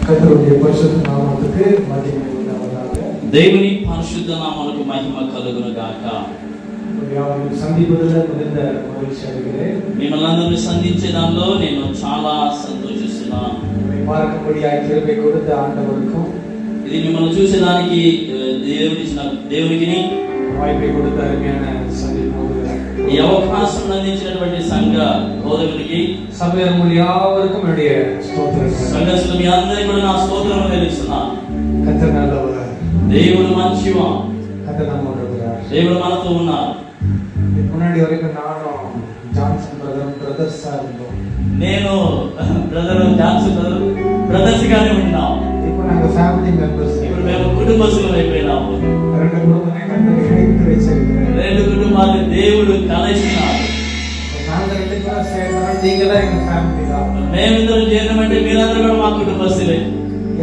கர்த்தருடைய பரிசுத்த நாமத்துக்கு மகிமை உண்டாவதாக. దేవుని పరిశుద్ధ నామమునకు మహిమ కలుగును గాక. సందీపులలో మిగుந்த మகிழ்ச்சி అடைகிறேன். మిమ్మల్ని సంధించే దానిలో నేను చాలా సంతోషిస్తున్నాను. பார்க்கும்படியாய் கிருபை கொடுத்த ஆண்டவருக்கும் ఇది మిమ్మల్ని చూసేదానికి దేవునికి வாய்ப்பை கொடுத்த அருமையான సందీపు ఈ అవకాశం అందించినటువంటి సంఘ బోధకునికి సభ్యులు యావరుக்கும் என்னுடைய స్తోత్రం. సంఘస్థులు మీ అందరికీ కూడా నా స్తోత్రం తెలుస్తున్నాను. కర్తర్ நல்லவர். దేవుడు మంచివాడు. కర్తర్ நம்மோடு இருக்கிறார். దేవుడు మనతో ఉన్నారు. முன்னாடி வரைக்கும் நானும் జాన్సన్ బ్రదర్స్ నేను జాన్సన్ బ్రదర్స్ గానే ఉన్నాం. இப்போ நாங்க ఫ్యామిలీ మెంబర్స్. ఇప్పుడు మేము కుటుంబస్తులం అయిపోయినాము. రెండు కుటుంబాన్ని కర్తర్ ఇணைத்து வைச்சிருக்கிறார். రెండు కుటుంబాలను దేవుడు కలిసినాడు. நாங்க ரெண்டு பேரும் சேர்ந்தோம். நீங்களா எங்க ఫ్యామిలీ தான். మేమిద్దరం చేరమంటే మీరందరూ కూడా మా కుటుంబస్తులే.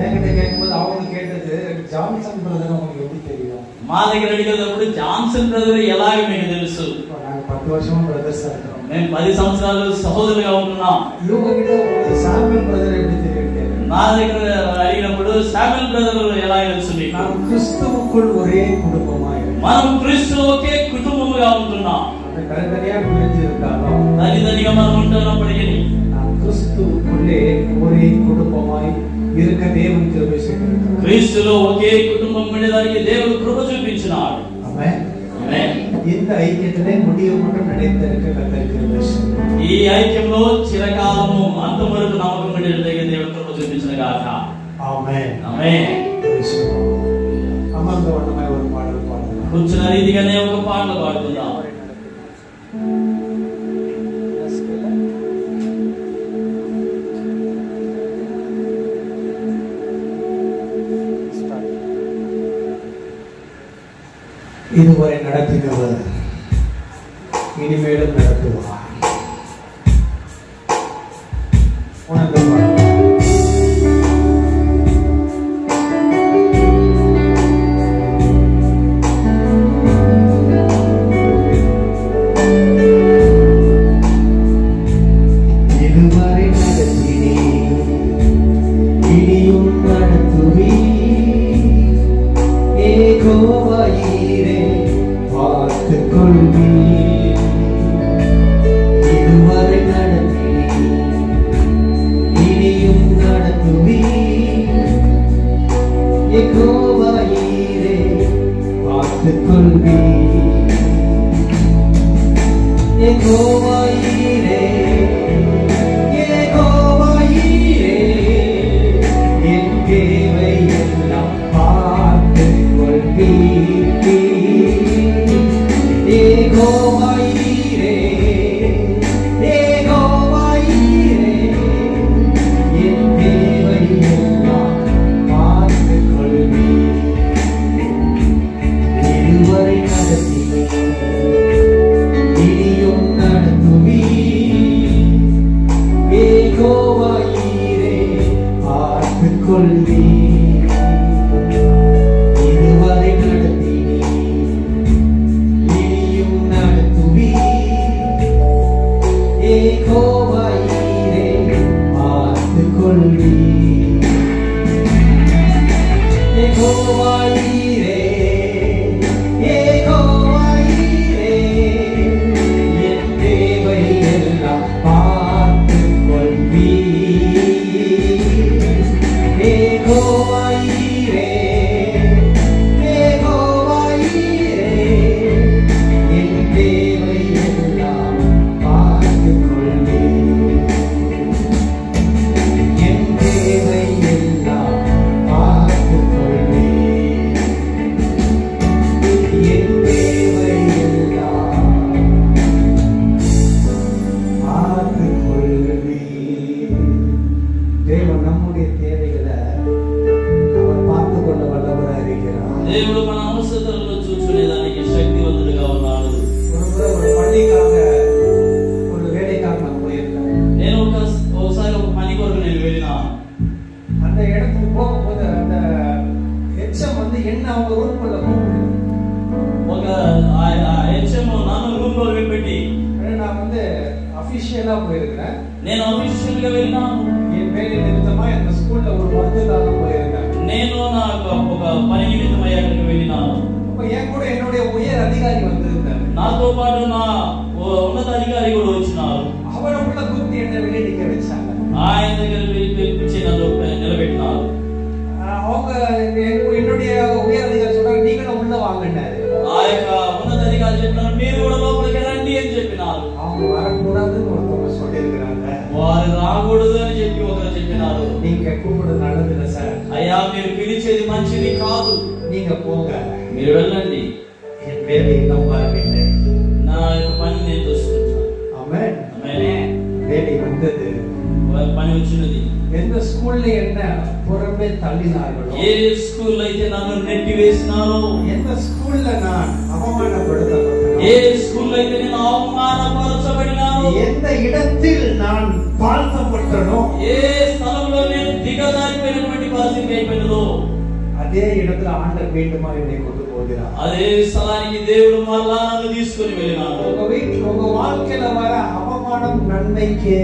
என்கிட்ட கேட்கும்போது அவங்க கேட்டது జాన్సన్ బ్రదర్ உங்களுக்கு எப்படி தெரியும்? మా దగ్గర అడిగేటప్పుడు జాన్సన్ బ్రదర్ ఎలాగ మీకు తెలుసు? நாங்க 10 வருஷமா బ్రదర్స్ இருக்கோம். మేము 10 సంవత్సరాలు సహోదరులుగా ఉంటున్నాం. இவங்க கிட்ட சாமுவேல் బ్రదర్ எப்படி தெரியும்? నా దగ్గర అడిగినప్పుడు సామువేల్ బ్రదర్ ఎలా తెలుసు మీకు? நாம் கிறிஸ்துவுக்குள் ஒரே குடும்பமாய் మనం క్రీస్తు ఒకే కుటుంబముగా ఉంటున్నాం. தனித்தனியா பிரிஞ்சு இருந்தாலும் తల్లిదండ్రులుగా మనం ఉంటున్నప్పటికీ நாம் கிறிஸ்துவுக்குள்ளே ஒரே குடும்பமாய் இருக்க தேவன் கிருபை செய்திருக்கிறார். క్రీస్తులో ఒకే కుటుంబం ఉండేదానికి దేవుడు కృప చూపించినాడు. ఆమేన్. ఆమేన్. இந்த ஐக்கியத்திலே முடிவு மட்டும் நிலைத்திருக்க கர்த்தர் கிருபை செய்தார். ఈ ఐక్యంలో చిరకాలము అంతం వరకు నమ్మకం ఉండేటట్టుగా దేవుడు కృప చూపించిన గాక. ఆమేన్. ఆమేన్. అమర్ద వన్నమై ఒక పాటలు పాడుదాం. కూర్చున్న రీతిగానే ఒక పాటలు పాడుకుందాం. இதுவரை நடத்தினவர் இனிமேலும் நடத்துவார். உணர்ந்து இதுவரை நடத்தினே இனியும் நடத்துவே ஏகோவாயிரே பார்த்துக் கொள்வி. இதுவரை நடத்தினே இனியும் நடத்துவி ஏகோவாயிரே பார்த்துக் கொள்வி. ஏகோவாயிரே ஏகோவாயிரே என் தேவை எல்லாம் பார்த்துக் கொள்வி. ஏகோவாயிரே ஏகோவாயிரே என் தேவை எல்லாம் பார்த்துக் கொள்வி. இதுவரை நடத்தினே இனியும் நடத்துவி ஏகோவாயிரே பார்த்துக் கொள்வி. இதுவரை நடத்தினே இனியும் நடத்துவி ஏகோவாயிரே பார்த்துக் கொள்வி. ஏகோவாயிரே ஏகோவாயிரே என் தேவை எல்லாம் பார்த்துக் கொள்வி. ஏகோவாயிரே ஏகோவாயிரே என் தேவை எல்லாம் பார்த்துக் கொள்வி. என் தேவை எல்லாம் பார்த்துக் கொள்வி. என் தேவை எல்லாம் பார்த்துக் கொள்வி. தேவன் நம்முடைய தேவைகளை அவர் பார்த்துக் கொள்ள வல்லவராக இருக்கிறார். దేవుడు మన అవసరతలను చూసుకునేదానికి శక్తివంతుడిగా ఉన్నాడు. ஒரு பள்ளிக்காக ஒரு வேலைக்காக நான் போயிருக்கேன். నేను ఒకసారి ఒక పని కొరకు నేను వెళ్ళినా. அந்த இடத்துக்கு போகும்போது அந்த ஹெச்எம் வந்து என்ன அவங்க ரூம்ல கூப்பிடுது. ఒక హెచ్ఎం నన్ను రూమ్ లో పెట్టి நான் வந்து அபிஷியலா போயிருக்கிறேன். నేను అఫీషియల్ గా వెళ్ళినాను. என் வேலை நிமித்தமா இந்த ஸ்கூல்ல ஒரு மருத்துவ నాతో పాటు నా ఉన్నతాధికారి కూడా వచ్చినారు. அவரை உள்ள கூட்டி என்ன வெளியே நிக்க வச்சாங்க. ఆయన దగ్గర పిలిపించి నన్ను నిలబెట్టినారు. அவங்க என்னுடைய உயர் அதிகாரி சொல்றாங்க நீங்களும் உள்ள வாங்கன்னாரு. ఆ యొక్క ఉన్నతాధికారి చెప్పినారు మీరు కూడా లోపలికి రండి అని చెప్పినారు. அவங்க வரக்கூடாதுன்னு ஒருத்தவங்க சொல்லியிருக்கிறாங்க. వారు రాకూడదు అని చెప్పి ఒకరు చెప్పినారు. நீங்க கூப்பிடுறது நல்லதில்லை சார். అయ్యా మీరు పిలిచేది మంచిది కాదు, நீங்க போங்க, మీరు వెళ్ళండి, என் வேலையை நம்பாதீங்க, నా యొక్క పని నేను చూసుకుంటాను. ஆமென். ఆమేన్. வேலை வந்தது, పని వచ్చినది. எந்த ஸ்கூல்ல என்ன புறமே தள்ளினார்களோ, ఏ స్కూల్లో అయితే నన్ను నెట్టి వేసినారో, எந்த ஸ்கூல்ல நான் அவமானப்படுத்தப்பட்டேனோ, ఏ స్కూల్లో అయితే నేను అవమానపరచబడినానో, எந்த இடத்தில் நான் தாழ்த்தப்பட்டனோ, ఏ స్థలంలో నేను దిగజారిపోయినటువంటి పరిస్థితి అయిపోయినదో, அதே இடத்துல ஆண்டவர் மீண்டுமா என்னை கொண்டு போகிறார். అదే స్థలానికి దేవుడు మరలా నన్ను తీసుకొని వెళ్ళినాడు. உங்க வாழ்க்கையில வர அவமானம் நன்மைக்கே.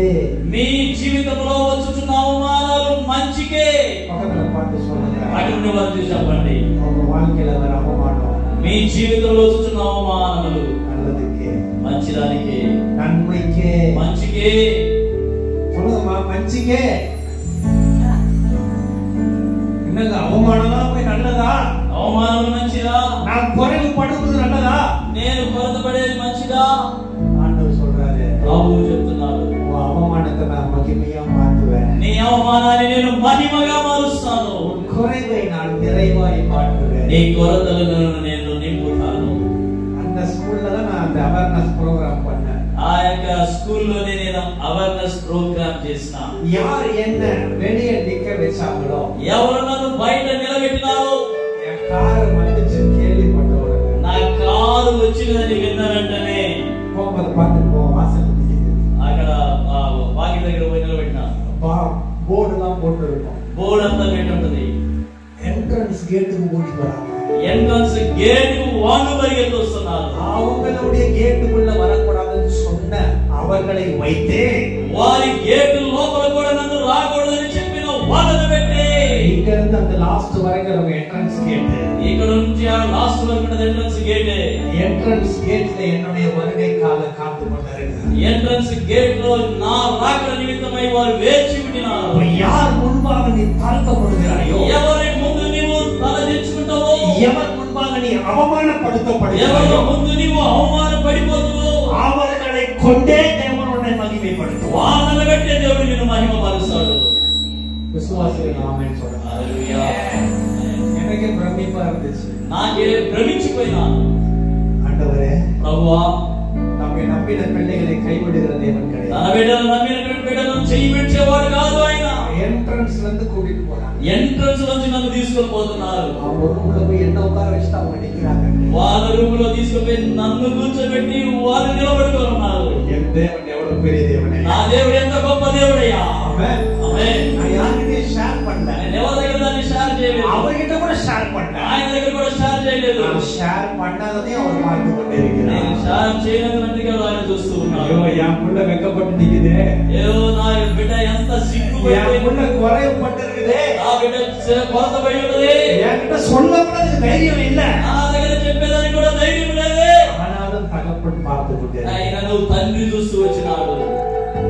మీ జీవితంలో వచ్చుచున్న అవమానాలు మంచికే. பக்கத்துல பார்த்து சொல்லுங்க, అటుని వారు చెప్పండి, உங்க வாழ்க்கையில வர அவமானம் మీ జీవితంలో వచ్చుచున్న అవమానాలు நல்லதுக்கே, మంచిదానికే, நன்மைக்கே, మంచికే. சொல்லுங்கம்மா, మంచికే. என்னங்க அவமானம்லாம் போய் நல்லதா? అవమానం మంచిదా? நான் குறைவு படுவது நல்லதா? నేను కొరతపడేది మంచిదా? ஆண்டவர் சொல்றாரு, ప్రభువు చెప్తున్నాడు, உன் அவமானத்தை நான் மகிமையா மாற்றுவேன், నీ అవమానాన్ని నేను మహిమగా మారుస్తాను, உன் குறைவை நான் நிறைவாய் மாற்றுவேன். నీ కొరతలను నేను నింపుతాను. அந்த ஸ்கூல்ல தான் நான் அந்த அவேர்னஸ் ப்ரோக்ராம் பண்ணேன். ఆ యొక్క స్కూల్లోనే నేను అవేర్నెస్ ప్రోగ్రామ్ చేసిన. யார் என்ன வெளியே நிக்க வச்சாங்களோ, ఎవరు నన్ను బయట నిలబెట్టినారో, என் கார் வந்துச்சு கேள்விப்பட்டவங்க నా కారు వచ్చిందని విన్న వెంటనే போகும்போது பார்த்து போ, வாசல் நிக்குது, అక్కడ వాకి దగ్గర పోయి నిలబెట్టినా. போர்டு எல்லாம் போட்டு இருக்கும், బోర్డు అంతా పెట్టి ఉంటది. என்ட்ரன்ஸ் கேட்டுக்கு ஓடி வராங்க, ఎంట్రన్స్ గేట్ వాను పరిగెత్తి వస్తున్నారు. அவங்களுடைய கேட்டுக்குள்ள வரக்கூடாதுன்னு சொன்ன அவர்களை வைத்தே, వారి గేట్ లోపల కూడా నన్ను రాకూడదని చెప్పిన వాళ్ళని పెట్టి, இங்க இருந்து அந்த லாஸ்ட் வரைக்கும் நம்ம என்ட்ரன்ஸ் கேட், ఇక్కడ నుంచి ఆ లాస్ట్ వరకు ఉన్నది ఎంట్రన్స్ గేట్. என்ட்ரன்ஸ் கேட்ல என்னுடைய வருகை கால காத்து கொண்டிருக்கிறார். ఎంట్రన్స్ గేట్ లో నా రాకడ నిమిత్తమై వారు వేచి ఉండినారు. யார் முன்பாக நீ தாழ்த்தப்படுகிறாயோ, ఎవరి ముందు నీవు తల దించుకుంటావో, எவர் முன்பாக நீ அவமானப்படுத்தப்படுகிறாயோ, ఎవరి ముందు నీవు అవమానపడిపోతావో, அவர்களை கொண்டே தேவன் உன்னை மகிமைப்படுத்துவார். వాళ్ళని బట్టే దేవుడు నిన్ను మహిమపరుస్తాడు. விசுவாசிகள் ஆமென் சொல்றாங்க. హల్లెలూయా. எனக்கே பிரமிப்பா இருந்துச்சு. నాకే భ్రమించిపోయినాను. ஆண்டவரே, ప్రభువా, நம்மை நம்பின பிள்ளைகளை கைவிடுகிற தேவன் తన கிடையாது. బిడ్డలను నమ్మినటువంటి బిడ్డలను చెయ్యి పెట్టేవాడు కాదు ఆయన. என்ட்ரன்ஸ்ல இருந்து கூட்டிட்டு போறாங்க. ఎంట్రన్స్ నుంచి నన్ను తీసుకొని పోతున్నారు. அவங்க ரூம்ல போய் என்ன உட்கார வச்சுட்டு அவங்க நிக்கிறாங்க. వాళ్ళ రూమ్ లో తీసుకుపోయి నన్ను కూర్చోబెట్టి వాళ్ళు నిలబడుకొని ఉన్నారు. என் தேவன் எவ்வளவு பெரிய தேவனே. నా దేవుడు ఎంత గొప్ప దేవుడయ్యా. ஆமென். ఆమేన్. நான் யார்கிட்டயும் ஷேர் பண்ணல. నేను ఎవరి దగ్గర దాన్ని షేర్ చేయలేదు. அவர்கிட்ட கூட ஷேர் பண்ணல. ఆయన దగ్గర కూడా షేర్ చేయలేదు. நான் ஷேர் பண்ணாததையும் அவர் பார்த்து கொண்டே இருக்கிறார். నేను షేర్ చేయనందుకే ఆయన చూస్తూ ఉన్నాడు. ஐயோ, என் புள்ள வெக்கப்பட்டு நிக்குதே, ఏదో నా బిడ్డ ఎంత என் సిగ్గుపడిపోయింది, புள்ள குறைவுபட்டு இருக்குதே, నా బిడ్డ కొరతపడి ఉన్నది, என்கிட்ட சொல்லக்கூடாது தைரியம் இல்ல. నా దగ్గర చెప్పేదానికి కూడా ధైర్యం లేదు. ஆனாலும் தகப்பன் பார்த்து கொண்டே ఆయన నువ్వు తండ్రి చూస్తూ వచ్చినాడు.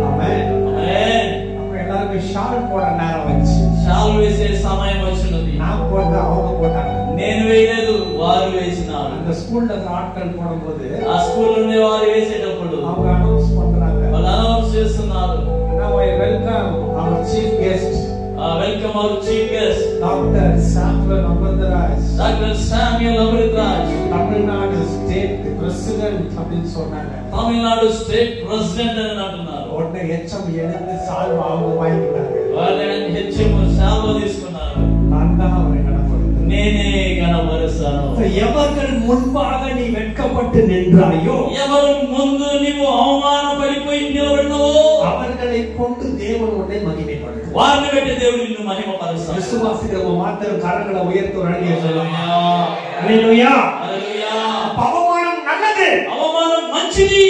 ஆமென். ఆమేన్. அப்ப எல்லாருக்கும் ஷால் போட நேரம் வந்துச்சு. షాల్ వేసే సమయం వచ్చినది. நான் போட்ட அவங்க போட்டாங்க. నేను వేయలేదు, వారు వేసినారు. அந்த ஸ்கூல்ல அந்த ஆட்கள் போடும்போது ఆ స్కూల్ నుండి వారు వేసేటప్పుడు அவங்க அனௌன்ஸ் பண்றாங்க, వాళ్ళు అనౌన్స్ చేస్తున్నారు, now I welcome our chief guest, welcome our chief guest Dr. Samuel Amrithraj, doctor Samuel Amritraj, Tamil Nadu state president அப்படின்னு சொன்னாங்க. తమిళనాడు స్టేట్ ప్రెసిడెంట్ అని అంటున్నారు. உடனே எச்சம் எழுந்து சால்வ அவங்க வாங்கிட்டாங்க. వాళ్ళని హెచ్ఎం శాల్వ తీసుకున్నారు. நான் தான் அவரை கனப்படுத்தேன். నేనే గణపరుస్తాను. எவர்கள் முன்பாக நீ வெட்கப்பட்டு நின்றாயோ, ఎవరు ముందు నీవు అవమానపడిపోయి నిలబడినవో, அவர்களை கொண்டு தேவன் உன்னை மகிமைப்படுத்துவார். వారిని బట్టి దేవుడు నిన్ను మహిమపరుస్తాడు. விசுவாசிக்கிறவங்க மாத்திரம் கரங்களை உயர்த்தி ஒரு அழகிய சொல்லலாம். హల్లెలూయా. ஹல்லேலூயா. హల్లెలూయా. அவமானம் நல்லது. అవమానం మంచిది.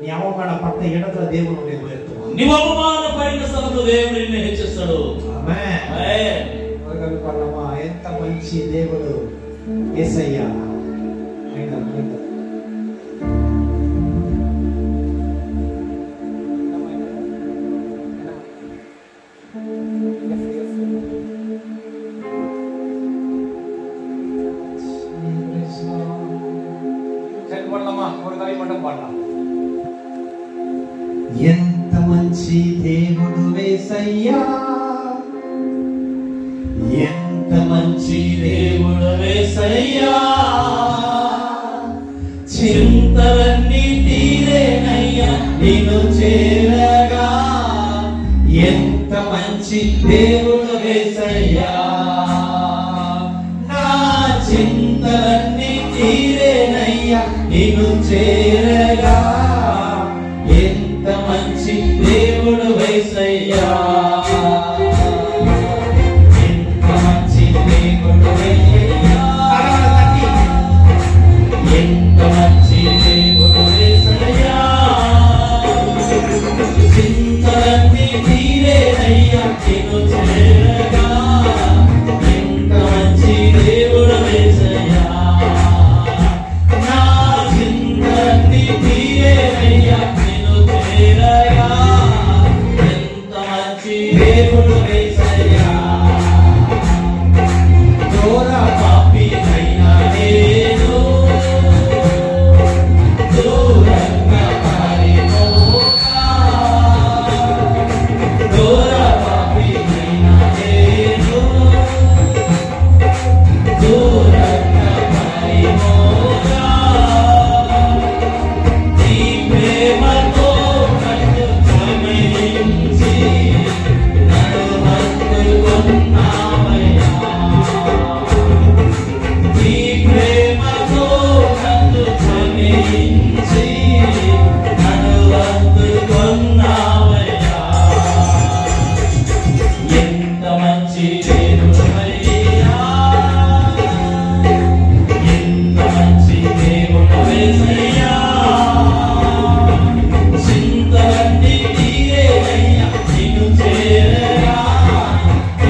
நீ அவமானப்பட்ட இடத்துல தேவன் உன்னை உயர்த்துவார். నీవు అవమానపడిన స్థలంలో దేవుడు నిన్ను హెచ్చిస్తాడు. ఆమేన్. ఆమేన్. ఒకరు పరమా ఎంత మంచి దేవుడు యేసయ్య. యేసయ్యా, ఎంత మంచి దేవుడు యేసయ్యా, చింతలన్నీ తీరేనయ్యా నిన్ను చేరగా. ఎంత మంచి దేవుడు యేసయ్యా, నా చింతలన్నీ తీరేనయ్యా నిన్ను చేరగా. ఎంత మంచి దేవుడు యేసయ్యా, ఎంత మంచి దేవుడు యేసయ్యా, ఎంత మంచి దేవుడు యేసయ్యా, చింతలన్నీ తీరేనయ్యా నిన్ను చేరగా. ఎంత మంచి దేవుడు యేసయ్యా, నా చింతలన్నీ తీరేనయ్యా నిన్ను చేరగా. ఎంత మంచి దేవుడు యేసయ్యా, ఘోర పాపినైనా నేను దూరంగా పారిపోగా. ఘోర పాపినైనా నేను దూరంగా పారిపోగా. నీ ప్రేమతో నన్ను క్షమించి నన్ను హత్తుకున్నావయ్యా. నీ ప్రేమతో నన్ను క్షమించి నన్ను హత్తుకున్నావయ్యా. ఎంత మంచి దేవుడవయ్యా, ఎంత మంచి దేవుడు యేసయ్యా, చింతలన్నీ తీరేనయ్యా నిన్ను చేరగా.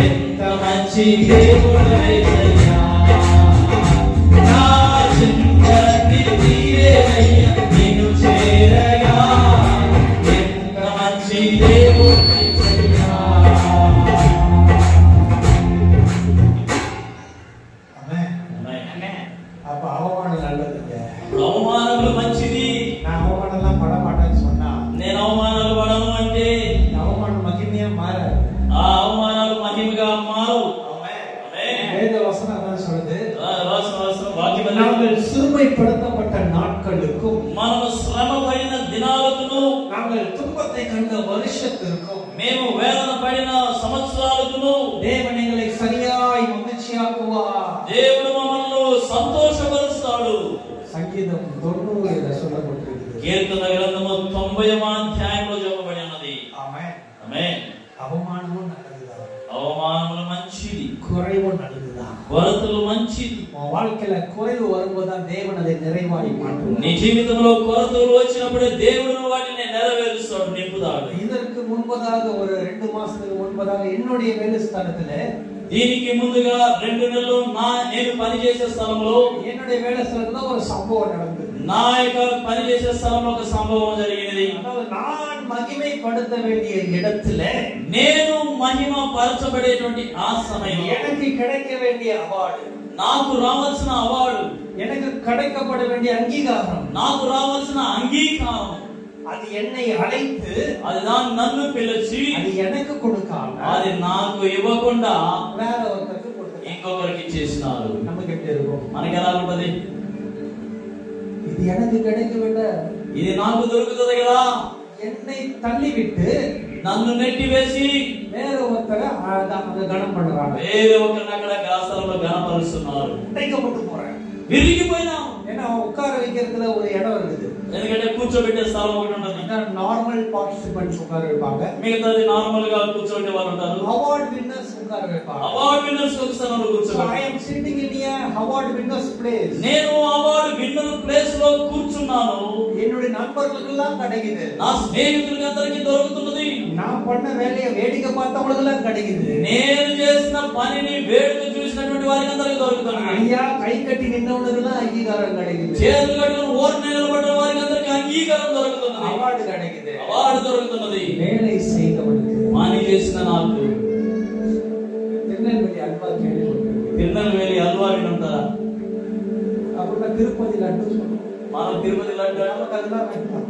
ఎంత మంచి దేవుడు యేసయ్యా, నా చింతలన్నీ తీరేనయ్యా నిన్ను చేరగా. ఎంత మంచి దేవుడు యేసయ్యా. ఆమేన్. ఆమేన్. அப்ப அவமானம் நல்லதுங்க. అవమానములు మంచిది. நான் அவமானம்லாம் பட மாட்டேன்னு சொன்னா నేను అవమానాలు పడను అంటే இந்த அவமானம் மகிமையா மாறாது. ఆ అవమానాలు మహిమగా మారవు. ஆமென். ఆమేన్. வேத வசனம் அதான் சொல்லுது, రాసిన వాక్యం நாங்கள் சிறுமைப்படுத்தப்பட்ட நாட்களுக்கும் మనము శ్రమ పడిన దినాలకును நாங்கள் துன்பத்தை கண்ட வருஷத்திற்கும் మేము వేదన పడిన సంవత్సరాలకును தேவன் எங்களை சரியாய் மகிழ்ச்சியாக்குவார். దేవుడు మమ్మల్ని సంతోషపరుస్తాడు. సంగీతం 90 சொல்லப்பட்டிருக்கிறது. కీర్తన గ్రంథము 90వ అధ్యాయంలో చెప్పబడి ఉన్నది. ஆமென். ఆమేన్. அவமானமும் நல்லதுதான், అవమానములు మంచిది, குறைவும் நல்லதுதான். కొరతలు మంచిది. உன் வாழ்க்கையில குறைவு வரும்போதுதான் தேவன் அதை நிறைவாய் மாற்றுவார். నీ జీవితంలో కొరతలు వచ్చినప్పుడే దేవుడు వాటిని నెరవేరుస్తాడు, నింపుతాడు. இதற்கு முன்பதாக ஒரு 2 மாசத்துக்கு முன்பதாக என்னுடைய வேலை ஸ்தலத்துல దీనికి ముందుగా 2 నెలలు నేను పనిచేసే స్థలంలో என்னுடைய வேலை ஸ்தலத்துல ஒரு சம்பவம் நடந்தது. నా యొక్క పనిచేసే స్థలంలో ఒక సంభవం జరిగినది. அதாவது நான் மகிமைப்படுத்த வேண்டிய இடத்துல నేను మహిమ పరచబడేటువంటి ఆ సమయంలో எனக்கு கிடைக்க வேண்டிய அவார்டு, నాకు రావాల్సిన అవార్డు, எனக்கு கிடைக்கப்பட வேண்டிய அங்கீகாரம், నాకు రావాల్సిన అంగీకారం, அது என்னை அழைத்து అది నన్ను పిలిచి அது எனக்கு கொடுக்காம అది నాకు ఇవ్వకుండా வேற ஒருத்தருக்கு கொடுத்தாங்க. ఇంకొకరికి ఇచ్చేసినారు. நமக்கு எப்படி இருக்கும்? మనకి ఎలా ఉంటది? இது எனக்கு கிடைக்க வேண்ட, ఇది నాకు దొరుకుతుంది కదా, என்னை தள்ளிவிட்டு నన్ను నెట్టివేసి வேற ஒருத்தரை அதை கனம் பண்றாங்க. వేరే ఒకరిని అక్కడ గాసరంలో గణపరుస్తున్నారు. உடைக்கப்பட்டு போறேன். విరిగిపోయినాం. ஏன்னா உட்கார வைக்கிறதுல ஒரு இடம் இருக்குது. ఎందుకంటే కూర్చోబెట్టే స్థలం ఒకటి ఉంటుంది. நார்மல் பார்ட்டிசிபென்ட்ஸ் உட்கார வைப்பாங்க, మిగతాది నార్మల్ గా కూర్చోబెట్టే వాళ్ళు ఉంటారు. அவார்ட் வின்னர்ஸ் உட்கார வைப்பாங்க. అవార్డు విన్నర్స్ ఒక స్థలంలో So కూర్చోబెట్టారు. I am sitting in a award winners place. నేను అవార్డు విన్నర్ ప్లేస్ లో కూర్చున్నాను. என்னுடைய நண்பர்களுக்கெல்லாம் கிடைக்குது, నా స్నేహితులకి అందరికీ దొరుకుతున్నది. நான் பண்ண வேலையை வேடிக்கை பார்த்தவங்களுக்கெல்லாம் கிடைக்குது. నేను చేసిన పనిని వేడుక చూసినటువంటి వారికి అందరికీ దొరుకుతున్నది. ஐயா கை கட்டி நின்னவனுக்கெல்லாம் அங்கீகாரம் கிடைக்குது, చేతులు కట్టుకుని ఓటు నిలబడ్డ వారికి అందరికీ అంగీకారం దొరుకుతున్నది, அவார்டு கிடைக்குது. అవార్డు దొరుకుతున్నది. வேலை செய்தவனுக்கு పని చేసిన నాకు திருநெல்வேலி அல்வா கேள்விப்பட்டிருக்கேன். తిరునెల్వేలి హల్వా వింటారా? அப்புறம் திருப்பதி லட்டு சொல்லுவோம், మనం తిరుపతి లడ్డు நமக்கு அதெல்லாம் வேண்டாம்.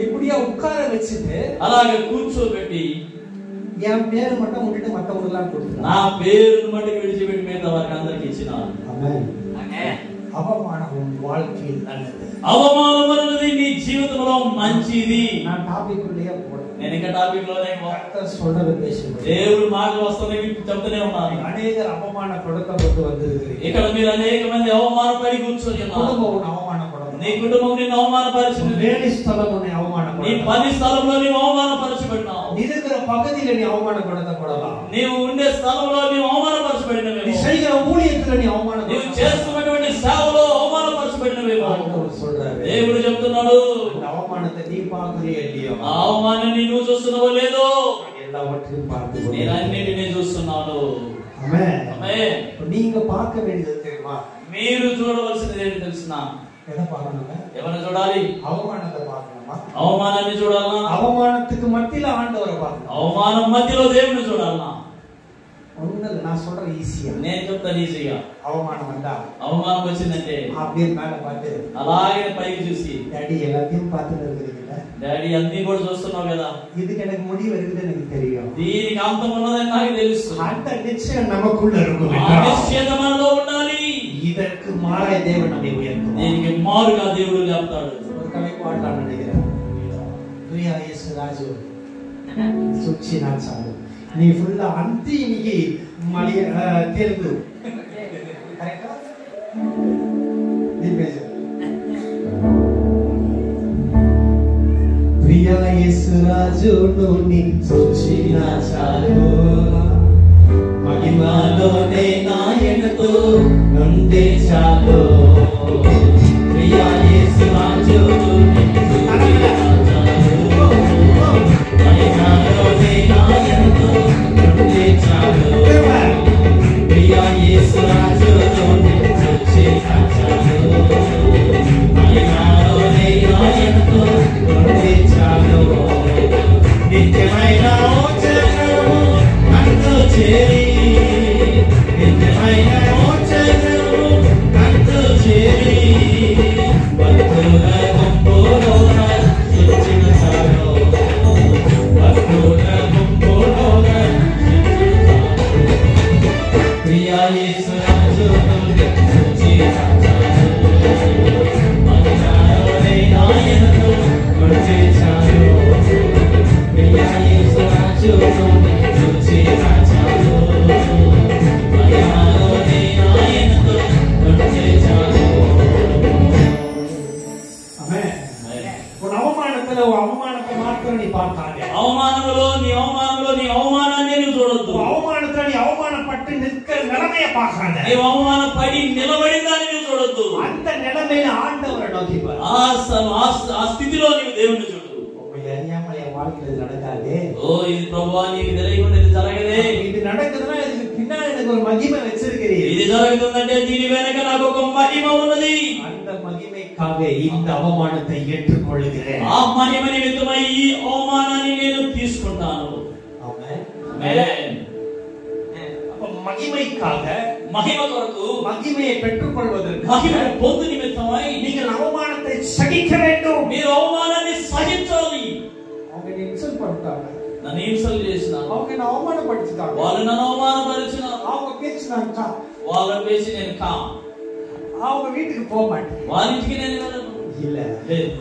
இப்படியா இங்க உட்கார வச்சுட்டு అలాగే కూర్చోబెట్టి என் பேரு மட்டும் விட்டுட்டு மத்தவங்க எல்லாம் கொடுத்துட்டான். నా పేరును మట్టుకు విడిచిపెట్టి మిగతా వారికి అందరికి ఇచ్చినాను. ஆமென். அவமானம் உன் வாழ்க்கையில் நல்லது. అవమానం అనేది నీ జీవితంలో మంచిది. நான் டாபிக் உள்ளே போறேன். నేను ఇంకా టాపిక్ లోనే கர்த்தர் சொல்றது பேசுறேன். దేవుడు మాటలు వస్తున్నాయి చెప్తూనే ఉన్నాను. அநேகர் அவமானப்படுத்தப்பட்டு வந்திருக்கிறீர்கள். ఇక్కడ మీరు అనేక మంది అవమానపడి కూర్చొని ఉన్నారు. குடும்பம் அவமானப்படுது. నీ కుటుంబం నిన్ను అవమానపరిచింది. வேலை ஸ்தலம் உன்னை அவமானப்படுது. నీ పని స్థలంలో నీవు అవమానపరచబడినావు. இருக்கிற பகுதியில நீ அவமானப்படுத்தப்படலாம். నీవు ఉండే స్థలంలో నీవు అవమానపరచబడినవేమో. நீ செய்கிற ஊழியத்துல நீ నీవు அவமானப்படுத்தப்படலாம். చేస్తున్నటువంటి సేవలో అవమానపరచబడినవేమో. దేవుడు చెప్తున్నాడు, அவமானத்தை நீ பார்க்கலையே இல்லையோ, ఆ అవమానాన్ని నువ్వు చూస్తున్నావో లేదో, எல்லாவற்றையும் பார்த்து నేను అన్నిటినీ చూస్తున్నాను. ஆமென். ఆమేన్. நீங்க பார்க்க வேண்டியது தெரியுமா? మీరు చూడవలసినది ఏంటి తెలుసునా? எதை பார்க்கணுங்க? ఎవరిని చూడాలి? அவமானத்தை பார்க்கணுமா? అవమానాన్ని చూడాలా? அவமானத்துக்கு மத்தியில ஆண்டவரை பார்க்கணும். అవమానం మధ్యలో దేవుని చూడాలా? ஒண்ணு நான் சொல்றேன் ஈஸியா. నేను చెప్తాను ఈజీగా. அவமானம் வந்தா అవమానం వచ్చిందంటే அப்படியே மேல பார்த்து అలాగే పైకి చూసి, டாடி எல்லாத்தையும் பார்த்துட்டு இருக்கிறீங்களா? డాడీ అన్ని కూడా చూస్తున్నావు కదా, இதுக்கு எனக்கு முடிவு இருக்குதுன்னு எனக்கு தெரியும். దీనికి అంతం ఉన్నదని నాకు తెలుసు. அந்த நிச்சயம் நமக்குள்ள இருக்கும். ఆ నిశ్చయత మనలో ఉండాలి. இதற்கு மாறாய் தேவன் நம்மை உயர்த்துவார். దీనికి మారుగా దేవుడు లేపుతాడు. ஒரு கவி பாடலாம் நினைக்கிறேன். துயா இயேசு ராஜு சுச்சி நான் சாரு நீ ஃபுல்லா அந்தி இன்னைக்கு மலைய தெலுங்கு கரெக்ட்டா நீ பேசு. ప్రియా యేసు రాజును నీ సుచిన చాలు మహిమలోనే నాయనతో నుండే చాలు. ప్రియా యేసు రాజును నీ సుచిన చాలు మహిమలోనే నాయనతో నుండే చాలు. ప్రియా యేసు రాజును నీ సుచిన చాలు మహిమలోనే నాయనతో నుండే చాలు. నిత్యమైన మోక్షము అంతు చేరి, నిత్యమైన మోక్షము అంతు చేరి, భక్తుల గుంపులోన శిక్షణ చాలు, భక్తుల గుంపులోన శిక్షణ చాలు. ప్రియా యేసు రాజును శిక్షణ చాలు మహిమలోనే నాయనతో నుండే చాలు. ప్రియా యేసు రాజును శిక్షణ చాలు మహిమలోనే నాయనతో నుండే చాలు. ఆమేన్. ஒரு அவமானத்துல அவமானத்தை மாத்திரம் நீ பார்க்காதே. అవమానంలో నీ అవమానాన్ని నువ్వు చూడొద్దు. அவமானத்துல நீ அவமானப்பட்டு நிற்கிற நிலைமையை பார்க்காத. నీవు అవమానపడి నిలబడిన దాన్ని నువ్వు చూడొద్దు. அந்த நிலைமையில ஆண்டவரை நோக்கி பாரு. ఆ స్థితిలో నీవు దేవుని చూడు. உங்களை அறியாமல் என் வாழ்க்கையில் நடக்காதே. ఓ ఇది ప్రభువా నీకు తెలియకుండా ఇది జరగదే. இது நடக்குதுன்னா இதுக்கு பின்னாடி எனக்கு ஒரு மகிமை வச்சிருக்கிறீர். ఇది జరుగుతుందంటే దీని వెనక నాకు ఒక మహిమ ఉన్నది. அந்த மகிமைக்காக இந்த அவமானத்தை ஏற்றுக்கொள்கிறேன். ఆ మహిమ నిమిత్తమై ఈ అవమానాన్ని నేను తీసుకుంటాను. ஆமென். ఆమేన్. அப்ப மகிமைக்காக, మహిమ కొరకు, மகிமையை பெற்றுக்கொள்வதற்கு మహిమ పొందు నిమిత్తమై நீங்கள் அவமானத்தை சகிக்க வேண்டும். మీరు అవమానాన్ని సహించాలి. அவங்க என்ன இன்சல்ட் பண்ணிட்டாங்க, నన్ను హింసలు చేసినారు, அவங்க என்ன அவமானப்படுத்திட்டாங்க, వాళ్ళు నన్ను అవమానపరిచినారు, அவங்க பேசினாங்க, వాళ్ళని వేసి నేను కా அவங்க வீட்டுக்கு போக மாட்டேன். వాళ్ళ ఇంటికి నేను వెళ్ళను. இல்ல, లేదు.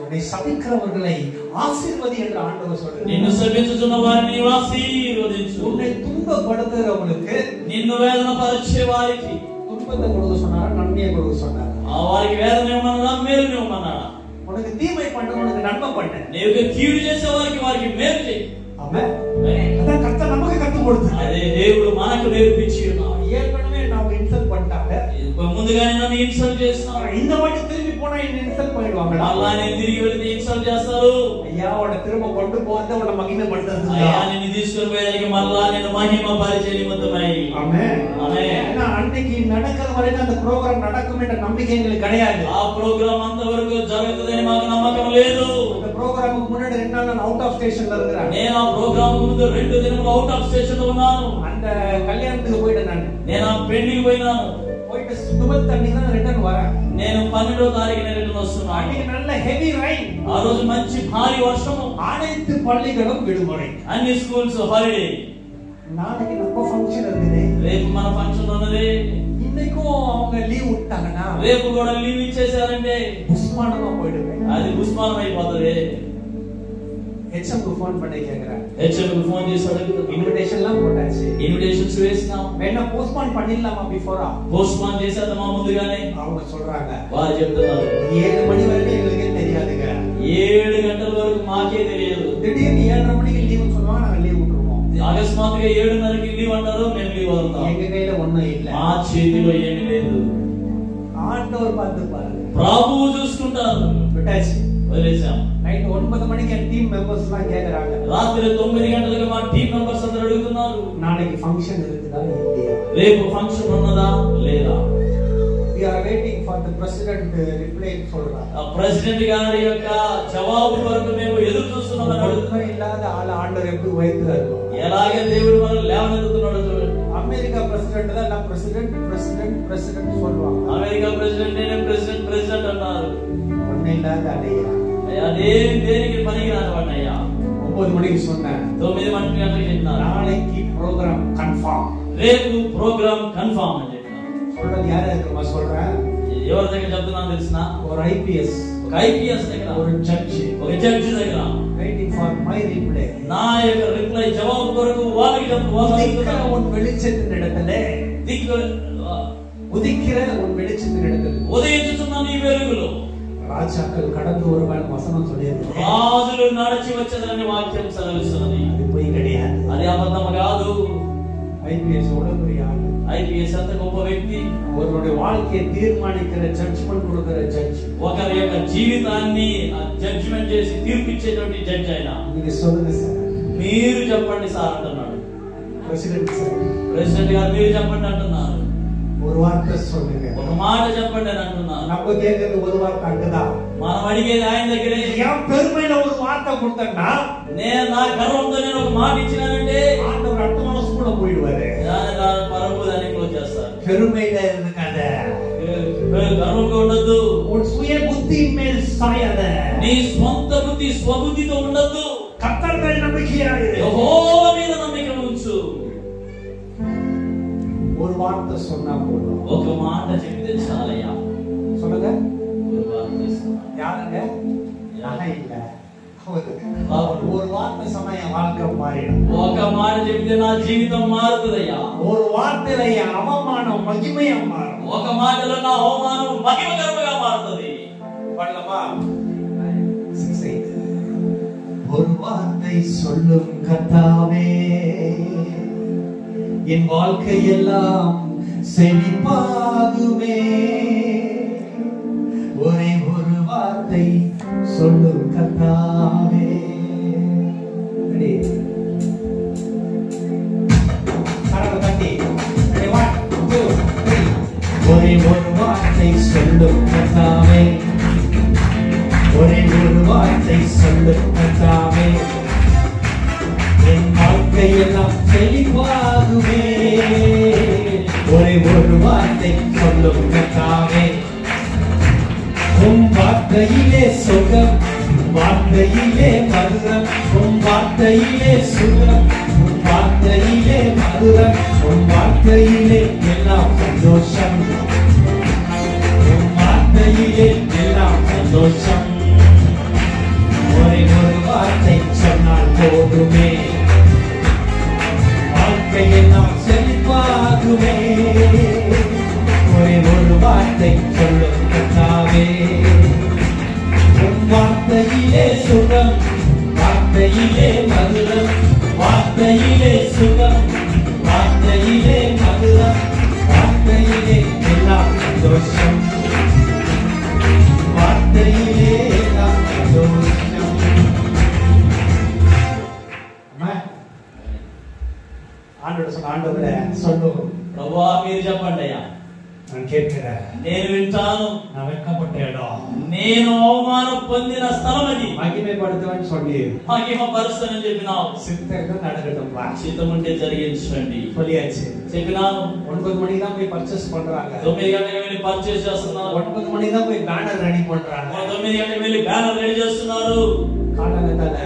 உன்னை சபிக்கிறவர்களை ஆசீர்வதி என்று ஆண்டவர் சொல்றார். నిన్ను శపించుచున్న వారిని నీవు ఆశీర్వదించు. உன்னை துன்பப்படுத்துகிறவங்களுக்கு నిన్ను వేదన పరిచే వారికి துன்பத்தை கொடுக்க சொன்னாரா, நன்மையை கொடுக்க சொன்னாரா? ఆ వారికి వేదన ఇవ్వమన్నాడా, మేలు ఇవ్వమన్నాడా? உனக்கு தீமை பண்றவனுக்கு நன்மை பண்ண. నీవు కీడు చేసే వారికి మేలు చేయి. ஆமென். அதான் கர்த்தர் நமக்கு கற்றுக் கொடுத்தார். అదే దేవుడు మనకు నేర్పించి ఉన్నాడు. ஏற்கனவே நாம இன்சல்ட் பண்ணிட்டாங்க, ముందుగానే నన్ను ఇన్సల్ట్ చేస్తున్నారు, இந்த வாட்டி திரும்பி போனா என்ன இன்சல்ட் பண்ணிடுவாங்க. అలా నేను తిరిగి వెళ్తే ఇన్సల్ట్ చేస్తారు. ஐயா உன்னை திரும்ப கொண்டு போறது உன்னை மகிமைப்படுத்துறது. అయ్యా నిన్ను తీసుకుని పోయేదానికి మళ్ళా నేను మహిమ పరిచే నిమిత్తమై. ஆமென். ఆమేన్. ஏன்னா அன்னைக்கு நடக்கிற வரைக்கும் அந்த ப்ரோகிராம் நடக்கும் என்ற நம்பிக்கை எங்களுக்கு கிடையாது. ఆ ప్రోగ్రామ్ అంతవరకు జరుగుతుందని మాకు నమ్మకం లేదు. அந்த ப்ரோகிராமுக்கு முன்னாடி 2 நாள் நான் அவுட் ஆஃப் ஸ்டேஷன்ல இருக்கிறேன். నేను ఆ ప్రోగ్రామ్ ముందు 2 దినములు అవుట్ ఆఫ్ స్టేషన్ లో ఉన్నాను. அந்த கல்யாணத்துக்கு போயிட்டேன். నేను ఆ పెళ్లికి పోయినాను. போயிட்டு போயிட்டு 12th அன்னைக்கு தான் ரிட்டர்ன் வரேன். నేను 12వ తారీఖున రిటర్న్ వస్తున్నాను. அன்னைக்கு நல்ல ஹெவி ரைன். ఆ రోజు మంచి భారీ వర్షము. அனைத்து பள்ளிகளும் விடுமுறை. అన్ని స్కూల్స్ హాలిడే. நாளைக்கு நம்ம ஃபங்க்షన్ இருக்குது. రేపు మన ఫంక్షన్ ఉన్నది. இன்னைக்கும் அவங்க லீவ் விட்டாங்கன்னா రేపు కూడా లీవ్ ఇచ్చేసారంటే புஷ்மானமா போயிடுவேன். అది పుష్పానం అయిపోతది. హెచ్ఎంకు ఫోన్ பண்ணி கேக்குறாங்க. హెచ్ఎంకు ఫోన్ చేసి అడుగుతారు. ఇన్విటేషన్லாம் పోటాச்சு. ఇన్విటేషన్స్ వేసినాం. வேணா పోస్ట్పోన్ பண்ணிடலாமா பிஃபோரா? పోస్ట్పోన్ చేసేద్దామా ముందుగానే? அவங்க சொல்றாங்க. వారు చెప్తున్నారు 7 மணி వరకు எங்களுக்கே தெரியாதுங்க. 7 గంటల వరకు మాకే తెలియదు. திடீர்னு 7:30 மணிக்கு லீவு சொல்லுவாங்க, நாங்க லீவ் விட்டுருவோம். అకస్మాత్తుగా 7:30కి లీవ్ అంటారు, మేము లీవ్ వదులుతాం. எங்க கையில ஒண்ணும் இல்ல. మా చేతిలో ఏమీ లేదు. ஆண்டவர் பார்த்து பாருங்க. ప్రభువు చూసుకుంటారు. விட்டாச்சு. వదిలేసాం. నైట్ 9 மணிக்கு என் டீம் மெம்பர்ஸ் எல்லாம் கேக்குறாங்க. రాత్రి 9 గంటలకు మా టీం మెంబర్స్ అందరూ అడుగుతున్నారు, நாளைக்கு ஃபங்க்షన్ இருக்குதா இல்லையா? రేపు ఫంక్షన్ ఉన్నదా లేదా? We are waiting for the president reply சொல்றாங்க. ప్రెసిడెంట్ గారి యొక్క జవాబు వరకు మేము ఎదురు చూస్తున్నామని అడుగుతున్నారు. இல்லாத ஆள ஆண்டவர் எப்படி உயர்த்துறாரு? ఎలాగే దేవుడు మనల్ని లేవనెత్తుతున్నాడో చూడండి. அமெரிக்கா பிரசிடென்ட் தான் நான் பிரசிடென்ட் சொல்லுவாங்க. అమెరికా ప్రెసిడెంట్ నేనే ప్రెసిడెంట్ అన్నారు. ஒண்ணு இல்லாத அலையா. అయ్యా దేనికి పనికి రానివాడినయ్యా. 9 మணிకి சொன்னேன். 9 గంటలకు చెప్పినారు. நாளைக்கு ப்ரோகிராம் கன்ஃபார்ம். రేపు ప్రోగ్రామ్ కన్ఫర్మ్ అని చెప్పినారు. சொல்றது யார் தெரியுமா சொல்றேன்? ఎవరి దగ్గర చెప్తున్నాను తెలిసిన? ஒரு ஐபிஎஸ், ఒక ఐపీఎస్ దగ్గర, ஒரு జడ్జి, ఒక జడ్జి దగ్గర వెయిటింగ్ ఫర్ మై రిప్లై. నా యొక్క రిప్లై జవాబు కొరకు వాళ్ళకి உதிக்கிற உன் வெளிச்சத்தின் இடத்திலே, உதிக்கிற உன் வெளிச்சத்தின் இடத்திலே ఉదయించుతున్న నీ వెలుగులో ராஜாக்கள் கடந்து வருவான் வசனம் சொல்லியது. రాజులు నడిచి వచ్చేదని వాక్యం సెలవిస్తున్నది. அது போய் கிடையாது. అది అబద్ధం కాదు. ஐபிஎஸ் உடம்புரிய ஆளு. ఐపీఎస్ అంత గొప్ప వ్యక్తి. அவருடைய வாழ்க்கையை தீர்மானிக்கிற ஜட்ஜ்மெண்ட் கொடுக்கிற ஜட்ஜ். ఒకరి యొక్క జీవితాన్ని జడ్జిమెంట్ చేసి తీర్పిచ్చేటువంటి జడ్జి ఆయన. நீங்க சொல்லுங்க சாర్. మీరు చెప్పండి సార్ అంటున్నాడు. பிரசிடென்ட் சார், ప్రెసిడెంట్ గారు మీరు చెప్పండి అంటున్నారు. ஒரு வார்த்தை சொல்லுங்க. ఒక మాట చెప్పండి అని అంటున్నారు. நம்ம கேட்கறது ஒரு வார்த்தை அங்கதான். మనం అడిగేది ఆయన దగ్గరే. என் பெருமையில ஒரு வார்த்தை கொடுத்தா నేను నా గర్వంతో నేను ఒక మాట ఇచ్చినానంటే ஆண்டவர் அடுத்த மனசு கூட போயிடுவாரு. పరము దాన్ని క్లోజ్ చేస్తారు. பெருமையில இருக்காத, గర్వంగా ఉండద్దు. உன் சுய புத்தியின் மேல் சாயாத, నీ స్వంత బుద్ధి స్వబుద్ధితో ఉండద్దు. கர்த்தர் மேல் நம்பிக்கையா இரு. యెహోవా మీద నమ్మిక ఉంచు. ஒரு வார்த்தை சொன்னா போதும். ఒక మాట చెప్తే చాలయ్యా. சொல்லுங்க. ஒரு வார்த்தை சொன்னா யாருங்க? யாரே இல்ல. ஒரு வார்த்தை சொன்னா என் வாழ்க்கை மாறிடும். ఒక మాట చెప్తే నా జీవితం మారుతుందయ్యా. ஒரு வார்த்தையில என் அவமானம் மகிமையா மாறும். ఒక మాటలో నా అవమానం మహిమకరముగా మారుతుంది. பண்ணலாமா? ஒரு வார்த்தை சொல்லும் கர்த்தாவே, என் வாழ்க்கையெல்லாம் செழிப்பாகுமே. ஒரே ஒரு வார்த்தை சொல்லும் கர்த்தாவே. ஒரே ஒரு வார்த்தை சொல்லும் கர்த்தாவே, ஒரே ஒரு வார்த்தை சொல்லும் கர்த்தாவே, என் வாழ்க்கையெல்லாம் செழிப்பாகுமே. ஒரே ஒரு வார்த்தை சொல்லும் கர்த்தாவே, உம் வார்த்தையிலே சுகம், வார்த்தையிலே மதுரம், உம் வார்த்தையிலே சுகம், உம் வார்த்தையிலே மதுரம், உம் வார்த்தையிலே எல்லாம் சந்தோஷம், உம் வார்த்தையிலே எல்லாம் சந்தோஷம். ஒரே ஒரு வார்த்தை சொன்னால் போதுமே, வாழ்க்கையெல்லாம் செழிப்பாகுமே. ஒரே ஒரு வார்த்தை சொல்லும் கர்த்தாவே, உம் வார்த்தையிலே சுகம், வார்த்தையிலே மதுரம், வார்த்தையிலே சுகம், வார்த்தையிலே மதுரம், வார்த்தையிலே எல்லாம் சந்தோஷம், வார்த்தையிலே எல்லாம் சந்தோஷம். ஆண்டவரே சொல்லுவோம். ప్రభువా మీరు చెప్పండి అయ్యా. நான் கேட்கிறேன். నేను వింటాను. நான் வெட்கப்பட்ட இடம். నేను అవమానం పొందిన స్థలం అది. మహిమపడుతావని சொல்லி. మహిమపరుస్తానని చెప్పినావు. சித்தங்க நடக்கட்டும்பா. చిత్తం ఉంటే జరిగించండి. சொல்லியாச்சு. చెప్పినాను. 9 மணிக்கு தான் போய் பர்ச்சேஸ் பண்றாங்க. 9 గంటలకు వెళ్ళి పర్చేస్ చేస్తున్నారు. 9 மணிக்கு தான் போய் பேனர் ரெடி பண்றாங்க. 9 గంటలకు వెళ్ళి బ్యానర్ రెడీ చేస్తున్నారు. காலங்கத்தால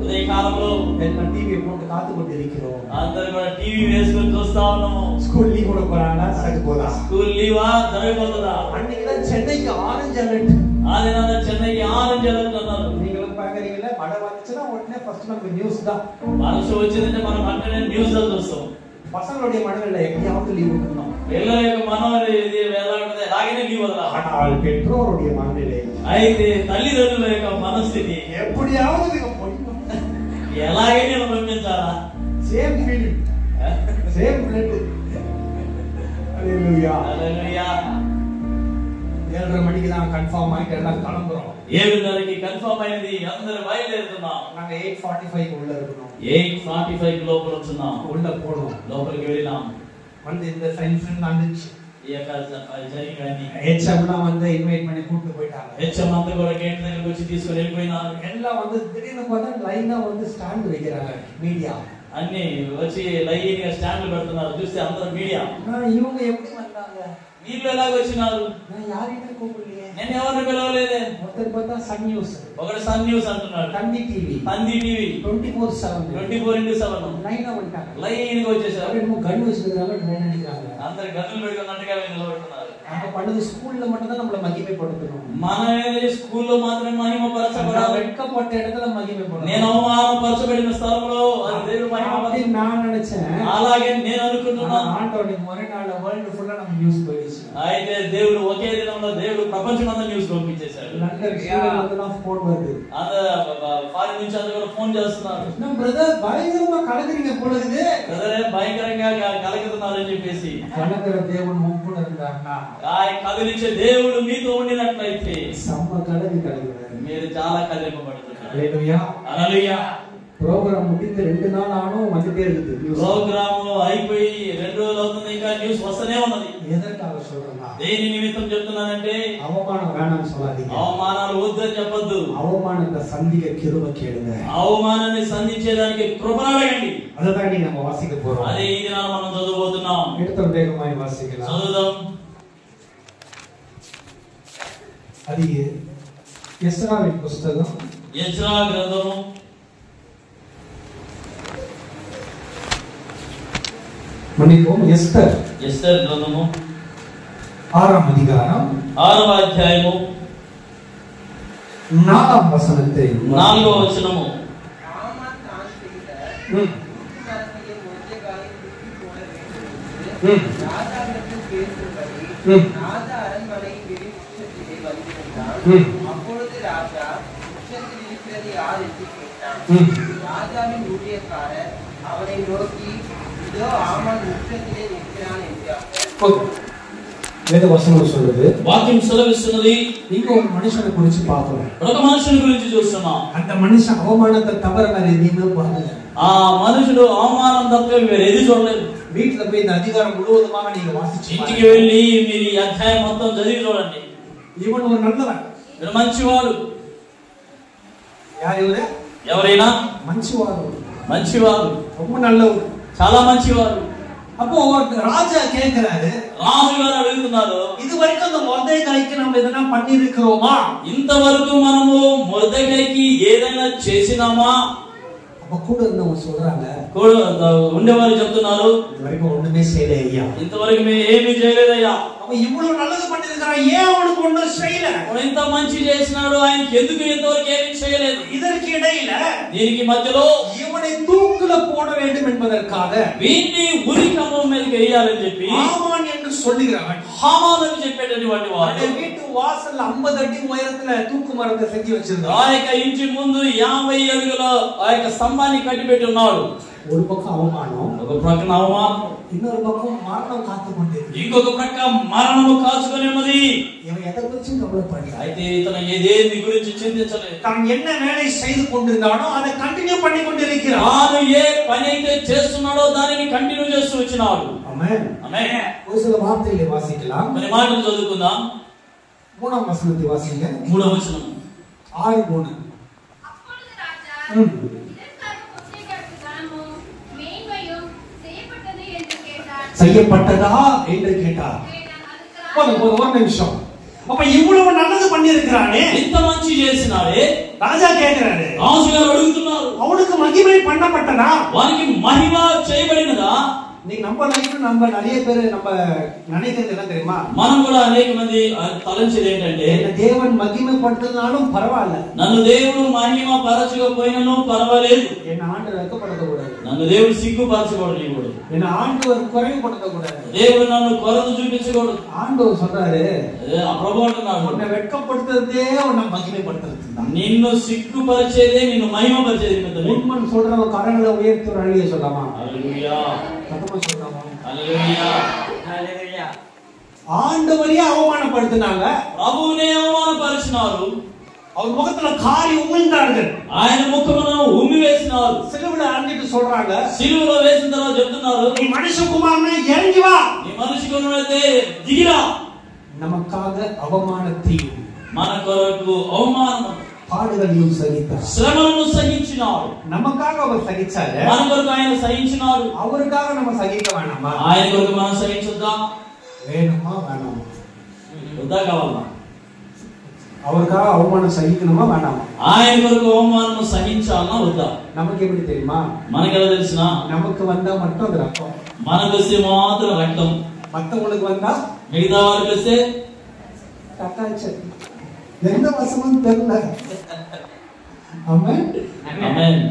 ఉదయ కాలంలో எல்லாம் டிவி போட்டு காத்து கொண்டு இருக்கிறோம். అందరూ కూడా టీవీ వేసుకొని చూస్తా ఉన్నాము. ஸ்கூல் லீவ் கூட போறாங்களா நடக்க போதா? స్కూల్ లీవా జరగబోతుందా? அன்னைக்கு தான் சென்னைக்கு ஆரஞ்சு அலர்ட். ఆదినాన చెన్నైకి ఆరెంజ్ అలర్ట్ అన్నారు. நீங்களும் பாக்குறீங்களா? மழை வந்துச்சுன்னா உடனே ஃபர்ஸ்ட் நமக்கு நியூஸ் தான். వర్షం వచ్చిందంటే మనం వెంటనే న్యూస్ లో చూస్తాం. பசங்களுடைய மனதில் எப்படியாவது லீவ் விடணும். పిల్లల యొక్క మనోహర ఇది ఎలా ఉంటది? అలాగనే లీవ్ వదలా. ஆனால் பெற்றோருடைய மனநிலை అయితే తల్లిదండ్రుల యొక్క మనస్థితి எப்படியாவது நீங்க போய்ணும். ఎలాగైనా పంపించాలా? Same feeling, same blood. ஹalleluya, హల్లెలూయా. 7:30 மணிக்கு தான் கன்ஃபார்ம் ஆயிட்டு எல்லாம் கிளம்புறோம். 7:30కి కన్ఫర్మ్ అయింది. అందరూ బయలుదేరుతున్నాం. நாங்க 8:45 க்கு உள்ள இருக்கணும். 8:45 లోపల వచ్చున్నాం. உள்ள போறோம். లోపలికి వెళ్ళినాం. வந்து இந்த சயின்ஸ் வந்துச்சு. ఈ యొక్క జరిగినవన్నీ ஹெச்எம்லாம் வந்து இன்வைட் பண்ணி கூட்டிட்டு போயிட்டாங்க. హెచ్ఎం అంతా కూడా గేట్ దగ్గరికి వచ్చి తీసుకొని వెళ్ళిపోయినారు. எல்லாம் வந்து திடீர்னு பார்த்தா லைனா வந்து ஸ்டாண்ட் வைக்கிறாங்க மீடியா. అన్ని వచ్చి లైన్ గా స్టాండ్లు పెడుతున్నారు. చూస్తే అందరూ మీడియా. இவங்க எப்படி வந்தாங்க? వీళ్ళు ఎలాగ వచ్చినారు? நான் யாரையுமே கூப்பிடலையே. నేను ఎవరిని పిలవలేదే. ஒருத்தர் பார்த்தா சன் நியூஸ், ఒకడు సన్ న్యూస్ అంటున్నాడు. தந்தி டிவி, తంది టీవీ 24/7 24/7 லைனா வந்துட்டாங்க. లైన్ గా వచ్చేసారు. அவங்க கன் வச்சிருக்காங்க, லைன் அடிக்கிறாங்க. అందరు గన్నులు పెట్టుకున్నట్టుగా నిలబడుతున్నారు. நம்ம பண்ணது ஸ்கூல்ல மட்டும் தான் நம்மள மகிமைப்படுத்தணும். మనమే స్కూల్లో మాత్రమే మహిమపరచబడాలి. వెట్కపట్ట இடத்துல మహిమైపడాలి. నేను అవమానపరచబడిన స్థలంలో అది దేవుడు మహిమపరచాలి. நான் நினைச்சேன். అలాగే నేను అనుకుంటున్నాను. ஆண்டவருடைய மறுநாள் వరల్డ్ ఫుల్ గా நம்ம நியூஸ் போயிடுச்சு. అయితే దేవుడు ఒకే దినంలో దేవుడు ప్రపంచమంతా న్యూస్ పంపించేశాడు. లండన్ శ్రీలంకలో ఫోన్ வருது. ఫారిన్ నుంచి అందరూ కూడా ఫోన్ చేస్తున్నారు. నా బ్రదర్ భయంకరంగా కలగరిங்க పోలేదు. బ్రదరే భయంకరంగా కలగుతున్నారని చెప్పేసి. కలగర దేవుడు ముప్పున இருந்தார்னா కదిలించే దేవుడు మీతో ఉండినట్లయితే సమ్మ కలగరు. మీరు చాలా కదిలింపబడుతున్నారు. హల్లెలూయా, హల్లెలూయా. ప్రోగ్రామ్ ముగితే 2 நாள் ஆனோம் வந்துட்டே இருக்குது. ప్రోగ్రామ్ అయిపోయి 2 రోజులు అవుతుంది, ఇంకా న్యూస్ వస్తనే ఉన్నది. ఎదర్కాக சொல்றேன்னா దేని నిమిత్తం చెప్తున్నానంటే అవమానం வேணாம்னு சொல்லாதீங்க. అవమానాలు వద్దని చెప్పొద్దు. అవమానத்தை சந்திக்க கிருபை கேளுங்க. అవమానాన్ని సంధించేదానికి కృపను అడగండి. அதுதான் நீங்க நம்ம வாசிக்க போறோம். అదే ఈ దినాన మనం చదవబోతున్నాం. எடுத்த வேகமாய் வாசிக்கலாம். చదువుదాం. అది ఎస్రావిన్ పుస్తకం, ఎజ్రా గ్రంథము மன்னிக்கவும் எஸ்தர் ఎస్తర్ గ్రంథము 6ஆம் அதிகாரம் 6వ అధ్యాయము 4ஆம் வசனத்தை 4వ వచనము. அப்பொழுது ராஜா உச்சத்தில் இருக்கிறது யார் என்று கேட்டான். ராஜாவின் ஊழியக்காரர் அவனை நோக்கி, இதோ ஆமான் உச்சத்திலே நிற்கிறான் என்றார். வேத வசனம் சொல்லுது, వాక్యం సెలవిస్తున్నది. இங்க ஒரு மனுஷனை குறிச்சு பார்க்கிறோம். ఒక మనుషుని గురించి చూస్తున్నాం. அந்த மனுஷன் அவமானத்தை தவிர வேற எதையுமே பார்க்கல. ఆ మనుషుడు అవమానం తప్ప వేరేది చూడలేదు. வீட்டுல போய் இந்த அதிகாரம் முழுவதுமாக நீங்க வாசிச்சு ఇంటికి వెళ్ళి మీరు ఈ అధ్యాయం మొత్తం చదివి చూడండి. இவன் ஒரு நல்லவன். ఇతను మంచివాడు. யார் இவரு? ఎవరైనా మంచివాడు, మంచివాడు, ரொம்ப நல்லவர், చాలా మంచివాడు. அப்போ ராஜா கேட்கிறாரு, రాజుగారు అడుగుతున్నారు, இது வரைக்கும் அந்த మొర్దెకాయికి நம்ம எதனா பண்ணி இருக்கிறோமா? ఇంతవరకు మనము మొర్దెకాయికి ఏదైనా చేసినామా? அப்ப கூட இருந்தவங்க சொல்றாங்க, ఉండేవారు చెప్తున్నారు, இது வரைக்கும் ஒண்ணுமே செய்யல ஐயா. ఇంతవరకు మేము ఏమీ చేయలేదయ్యా. அவன் இவ்வளவு நல்லது பண்ணிருக்கான், ஏன் அவனுக்கு ஒண்ணும் செய்யல? ఇంత మంచి చేసినాడు, ఆయనకి ఎందుకు ఇంతవరకు ఏమీ చేయలేదు? இதற்கு இடையில దీనికి మధ్యలో இவனை தூக்குல போட வேண்டும் என்பதற்காக వీడిని ఉరి కంబం మీదకి వేయాలని చెప్పి ஆமான் என்று சொல்லுகிறவன் హామాను చెప్పేటటువంటి వాడు வீட்டு వాసల్ 50 అடி ఉయరத்துல తూకు మరొక సెట్టి வச்சிருந்தான். ఆ యొక్క ఇంటి ముందు 50 అడుగుల ఆ యొక్క స్తంభాన్ని కట్టిపెట్టి ఉన్నాడు. ஒரு பக்கம் அவமானம், ఒక ప్రక్కన అవమానం, இன்னொரு பக்கம் மரணம் காத்து கொண்டிருக்கு. ఇంకొక ప్రక్క మరణము కాచుకొని ఉన్నది. இவன் எதை குறிச்சும் கவலைப்படல. అయితే ఇతను ఏదేని గురించి చింతించలేదు. தான் என்ன வேலை செய்து கொண்டிருந்தானோ அதை కంటిన్యూ பண்ணி கொண்டிருக்கிறான். తాను ఏ పని అయితే చేస్తున్నాడో దానిని కంటిన్యూ చేస్తూ వచ్చినాడు. ஆமென். ఆమేన్. ஒரு சில வார்த்தைகளை வாசிக்கலாம். కొన్ని మాటలు చదువుకుందాం. 3వ వచనத்தை వాసింగ. 3వ వచనం. 6:3. அப்பொழுது ராஜா இதற்காக கொச்சைகளுக்கு கனமும் மேன்மையும் செய்யப்பட்டது என்று கேட்டார். செய்யப்பட்டதா என்று கேட்டார். போதும் ஒரு நிமிஷம். அப்ப இவ்வளவு நல்லது பண்ணி இருக்கிறானே, ఇంత మంచి చేసినాడే ராஜா கேக்குறாரு. రాజుగారు అడుగుతున్నారు, அவனுக்கு மகிமை பண்ணப்பட்டதா? వానికి మహిమ చేయబడినదా? நீ நம்ம லைஃப் நம்ம நிறைய பேர் நம்ம நினைக்கிறது என்ன தெரியுமா? మనం కూడా అనేక మంది తలంచేది ఏంటంటే, தேவன் மகிமைப்படுத்தினாலும் பரவாயில்ல, నన్ను దేవుడు మహిమ పరచకపోయినను పర్వాలేదు, என்ன ஆண்டவர் வெட்கப்படுத்தக்கூடாது, నన్ను దేవుడు సిగ్గుపరచకూడదు, என்ன ఆండவர் குறைவுபடுத்தக்கூடாது, దేవుడు నన్ను కొరత చూపించకూడదు. ஆண்டவர் சொல்றாரு, ఆ ప్రభువు అంటున్నాడు, உன்னை வெட்கப்படுத்துறதே உன்னை மகிமைப்படுத்துறது தான். నిన్ను సిగ్గుపరిచేదే నిన్ను మహిమపరిచేది. உண்மன் சொல்றவங்க கரங்களை உயர்த்தி ஒரு அழிய சொல்லாமா? హల్లెలూయా, சத்தமா சொல்லாமா? హల్లెలూయా, హల్లెలూయా. ஆண்டவரையே அவமானப்படுத்தினாங்க, ప్రభువునే అవమానపరిచినారు, அவர் முகத்துல காரி உமிழ்ந்தார்கள், ఆయన ముఖమును ఉమ్మి వేసినారు, சிலுவையில அறைஞ்சிட்டு சொல்றாங்க, సిలువలో వేసిన తర్వాత చెప్తున్నారు, நீ மனுஷகுமாரனே இறங்கி வா, నీ మనిషి కొనుడైతే దిగిరా. நமக்காக அவமானத்தையும் మన కొరకు అవమానం பாடுகளையும் சகித்தார். శ్రమలను సహించినాడు. நமக்காக அவர் சகிச்சாரு, మన కొరకు ఆయన సహించినాడు. அவருக்காக நம்ம சகிக்க வேணாமா? ఆయన కొరకు మనం సహించుద్దా? வேணுமா வேணாமா? వద్దా కావాలా? அவருக்காக அவமானம் சகிக்கணுமா வேணாமா? ఆయన కొరకు అవమానం సహించాలన్నా వద్దా? நமக்கு எப்படி தெரியுமா? మనకెలా తెలిసిన? நமக்கு வந்தா மட்டும் அது ரத்தம், మనకు వస్తే మాత్రం రక్తం, மத்தவங்களுக்கு வந்தா మిగతా వారికి వస్తే தக்காச்சு. எந்த வசமும் தெரியல. ஆமென். ఆమేన్.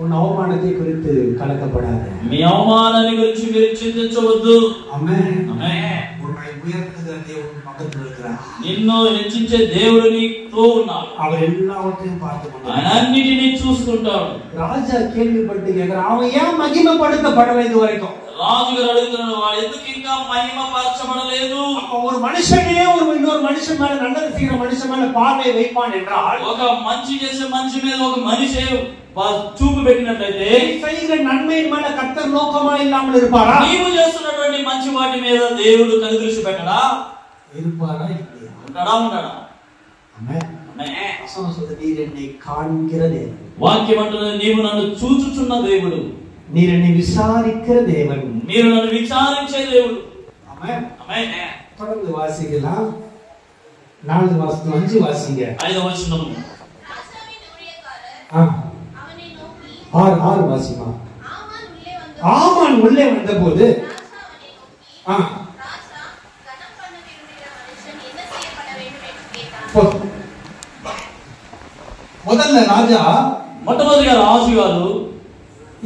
உன் அவமானத்தை குறித்து கலக்கப்படாது. మీ అవమానాన్ని గురించి మీరు చింతించవద్దు. ஆமென். ఆమేన్. உன்னை உயர்த்துகிற தேவன் பக்கத்தில் இருக்கிறார். నిన్ను హెచ్చించే దేవుడు నీతో ఉన్నాడు. அவர் எல்லாவற்றையும் பார்த்து கொண்டார். ఆయన అన్నిటినీ చూసుకుంటాడు. ராஜா கேள்விப்பட்டு கேட்கிறான், அவன் ஏன் மகிமைப்படுத்தப்படலை இது வரைக்கும்? రాజుగారు అడుగుతున్నాడు, వాడు ఎందుకు ఇంకా మహిమ పరచబడలేదు? ஒரு மனுஷனே இன்னொரு மனுஷன் மேல நல்லது செய்யற மனுஷன் மேல பார்வை வைப்பான் என்றால், ఒక మంచి చేసే మనిషి మీద ఒక మనిషి చూపు పెట్టినట్లయితే, செய்கிற நன்மையின் மேல கர்த்தர் நோக்கமா இல்லாமல் இருப்பாரா? నీవు చేస్తున్నటువంటి మంచి వాటి మీద దేవుడు కనుదృష్టి పెట్టడా? இருப்பாரா இல்லையா? ఉంటాడా? ఉంటాడా? ஆமென். ఆమేన్. வசனம் சொல்லுது, நீர் என்னை காண்கிற தேவன், వాక్యం అంటున్నది, నీవు నన్ను చూచుచున్న దేవుడు, நீர் என்னை விசாரிக்கிற தேவன். మీరు నన్ను విచారించే దేవుడు. ஆமென். ఆమేన్. தொடர்ந்து வாசிக்கலாம். 4:5 வாசிங்க. 5వ వచనం. ராஜாவின் ஊழியக்காரர் அவனை நோக்கி 6 வாசிமா. ஆமான் உள்ளே வந்தபோது உள்ளே வந்தபோது ராஜா அவனை நோக்கி ராஜா கனம் பண்ண விரும்புகிற மனுஷன் என்ன செய்யப்பட வேண்டும் என்று கேட்டான். முதல்ல ராஜா మొట్టమొదటిగా రాజుగారు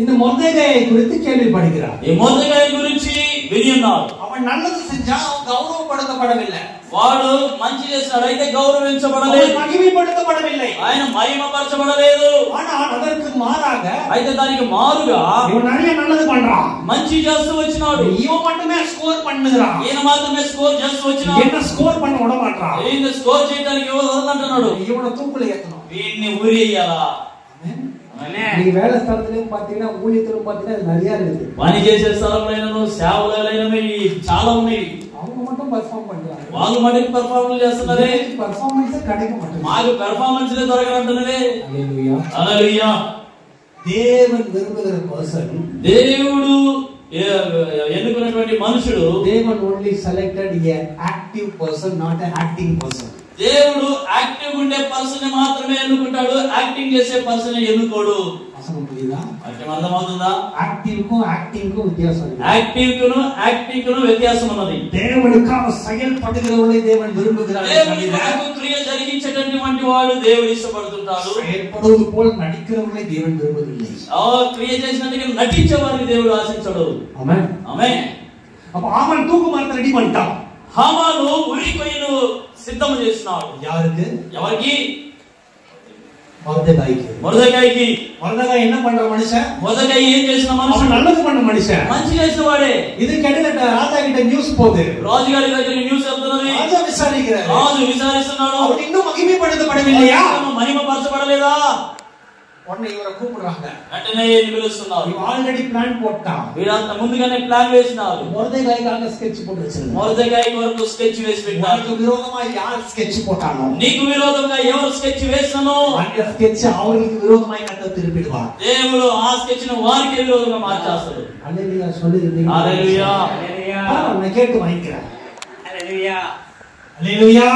இந்த மொர்தெகாயை குறித்து கேள்விப்படுகிறார். ఈ మొర్దెకాయి గురించి విని ఉన్నారు. அவன் நல்லது செஞ்சா அவன் கௌரவப்படுத்தப்படவில்லை, వాడు మంచి చేస్తాడు, అయితే గౌరవించబడలేదు, மகிமைப்படுத்தப்படவில்லை. ఆయన మహిమపరచబడలేదు. ஆனால் அதற்கு மாறாக అయితే దానికి మారుగా இவன் நிறைய நல்லது பண்றான், మంచి చేస్తూ వచ్చినాడు. இவன் மட்டுமே ஸ்கோர் பண்ணுகிறான், ఈయన మాత్రమే స్కోర్ చేస్తూ వచ్చినాడు. என்ன ஸ்கோர் பண்ண விட மாட்டான். ఈయన స్కోర్ చేయడానికి ఎవరు వదలంటున్నాడు? இவனை தூக்குல ஏத்தணும். వీడిని ఊరి వేయాలా? நீ வேலை ஸ்தலத்திலும் பாத்தீங்கன்னா, ஊழியத்திலும் பாத்தீங்கன்னா அது நிறைய இருக்குது. పని చేసే స్థలంలో సేవలైనవి చాలా ఉన్నాయి. அவங்க மட்டும் பெர்ஃபார்ம் பண்றாங்க, వాళ్ళు మటుకు పెర్ఫార్మెన్స్ చేస్తున్నారే, பெர்ஃபார்மன்ஸே கிடைக்க மாட்டேங்குது. మాకు పెర్ఫార్మెన్స్ దొరకనంటున్నదే. ஹல்லேலூயா. హల్లెలూయా. தேவன் விரும்புகிற பர்சன், దేవుడు ఎన్నుకున్నటువంటి మనుషుడు, தேவன் only selected an active person, not an acting person. దేవుడు యాక్టివ్ ఉండే పర్సన్ మాత్రమే ఎన్నుకుంటాడు, యాక్టింగ్ చేసే పర్సన్ ఎన్నుకోడు. வசனம் புரியுதா? వాక్యం అర్థమవుతుందా? ஆக்டிவ்க்கும் ஆக்டிங்க்கும் வித்தியாசம் இருக்கு. యాక్టివ్ కును వ్యత్యాసం ఉన్నది. தேவனுக்காக செயல்படுகிறவர்களை தேவன் விரும்புகிறார். దేవుని కొరకు క్రియ జరిగించేటటువంటి వాడు దేవుడు ఇష్టపడుతుంటాడు. செயல்படுவது போல் நடிக்கிறவர்களை தேவன் விரும்புவதில்லை. క్రియ చేసినట్టుగా నటించే వారిని దేవుడు ఆశించడు. ஆமென். ఆమేన్. அப்ப ஆமன் தூக்கு மரத்தை ரெடி பண்ணிட்டான். హామాను ఉరి కొయ్యను సిద్ధం చేస్తున్నాడు. யாருக்கு? ఎవరికి? మొర్దెకాయికి మొర్దెకాయి என்ன பண்ற மனுஷன்? మొర్దెకాయి ఏం చేసిన మనుషుడు? நல்லது பண்ண மனுஷன், మంచి చేసిన వాడే. இது கெடுதட்ட ராஜா கிட்ட நியூஸ் போகுது. రాజుగారి దగ్గర న్యూస్ వెళ్తున్నది. ராஜா விசாரிக்கிறாரு. రాజు విచారిస్తున్నాడు. அவர் இன்னும் மகிமைப்படுத்தப்படவில்லையா? మహిమపరచబడలేదా? உடனே இவரை கூப்பிடுறாங்க. వెంటనే పిలుస్తున్నారు. இவ ஆல்ரெடி பிளான் போட்டான். వీరంతా ముందుగానే ప్లాన్ వేసినారు. మొర్దెకాయికి స్కెచ్ போட்டு வச்சிருந்தாங்க. మొర్దెకాయి కొరకు స్కెచ్ వేసి పెట్టారు. నీకు విరోధమా యార్ స్కెచ్ పోటానో, నీకు విరోధంగా ఎవరు స్కెచ్ వేసినానో அந்த ஸ்கெட்ச் அவருக்கு விரோதமாய் கட்ட திருப்பிடுவார். దేవుడు ఆ స్కెచ్ ను వారికి విరోధంగా మార్చేస్తాడు. ஹalleluya சொல்லுங்க. హల్లెలూయా. நான் கேட்டு வாங்கிக்கிறேன். హల్లెలూయా. ஹalleluya.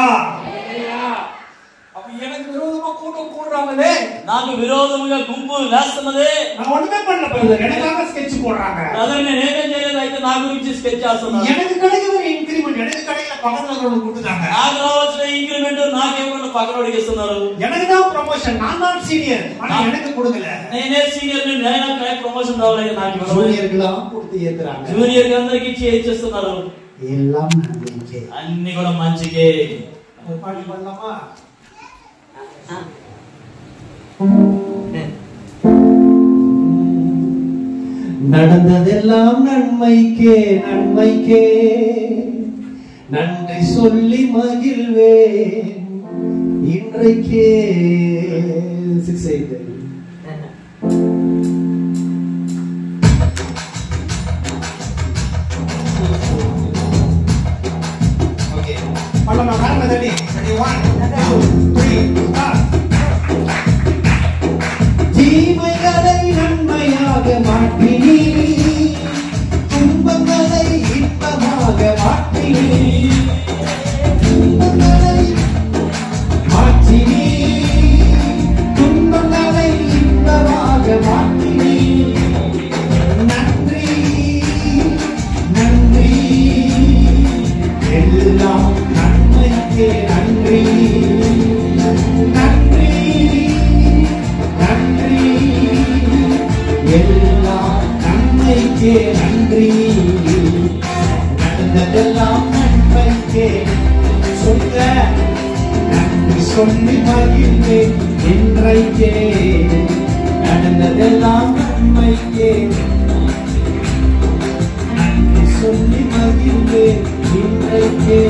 அப்ப எனக்கு விரோதமா கூட்டம் கூடுறாங்களே, నాకు విరోధముగా గుంపు లేస్తున్నదే, நான் ஒண்ணுமே பண்ணல பிரதர், எனக்காக ஸ்கெட்ச் போடுறாங்க. బ్రదర్ నేను ఏమేం చేయలేదు, అయితే నా గురించి స్కెచ్ చేస్తున్నారు. எனக்கு கிடைக்கிற இன்கிரிமெண்ட் எனக்கு கிடைக்கல, பக்கத்துல இருக்கிறவங்க கொடுத்துட்டாங்க. నాకు రావాల్సిన ఇంక్రిమెంట్ నాకేమన్నా పక్కనోడికి ఇస్తున్నారు. எனக்கு தான் ப்ரமோஷன், நான் தான் సీనియర్, ஆனா எனக்கு கொடுக்கல. నేనే సీనియర్, నేనే ప్రమోషన్ రావాలి, నాకు జూనియర్லாம் கொடுத்து ஏத்துறாங்க. జూనియర్ అందరికి చేస్తున్నారు. எல்லாம் நன்மைக்கே, అన్ని కూడా మంచికే. ஒரு பாட்டு பண்ணலாமா? நடந்ததெல்லாம் நன்மைக்கே நன்மைக்கே, நன்றி சொல்லி மகிழ்வேன் இன்றைக்கே. 6-8 ஓகே பண்ணலாமா? காரணம் தண்ணி 1 2 3 ஸ்டார்ட். தீமைகளை நன்மையாக மாற்றினீ, துன்பங்களை இன்பமாக மாற்றினீ, துன்பங்களை மாற்றினீ, துன்பங்களை இன்பமாக மாற்றினீ. நன்றி நன்றி, எல்லாம் நன்மைக்கே நன்றி. நன்றி நன்றி, எல்லாம் நன்மைக்கே நன்றி. நடந்ததெல்லாம் நன்மைக்கே, சொல்ல நன்றி சொல்லி மகிழ்வேன் இன்றைக்கே. நடந்ததெல்லாம் நன்மைக்கே, நன்றி சொல்லி மகிழ்வேன் இன்றைக்கே.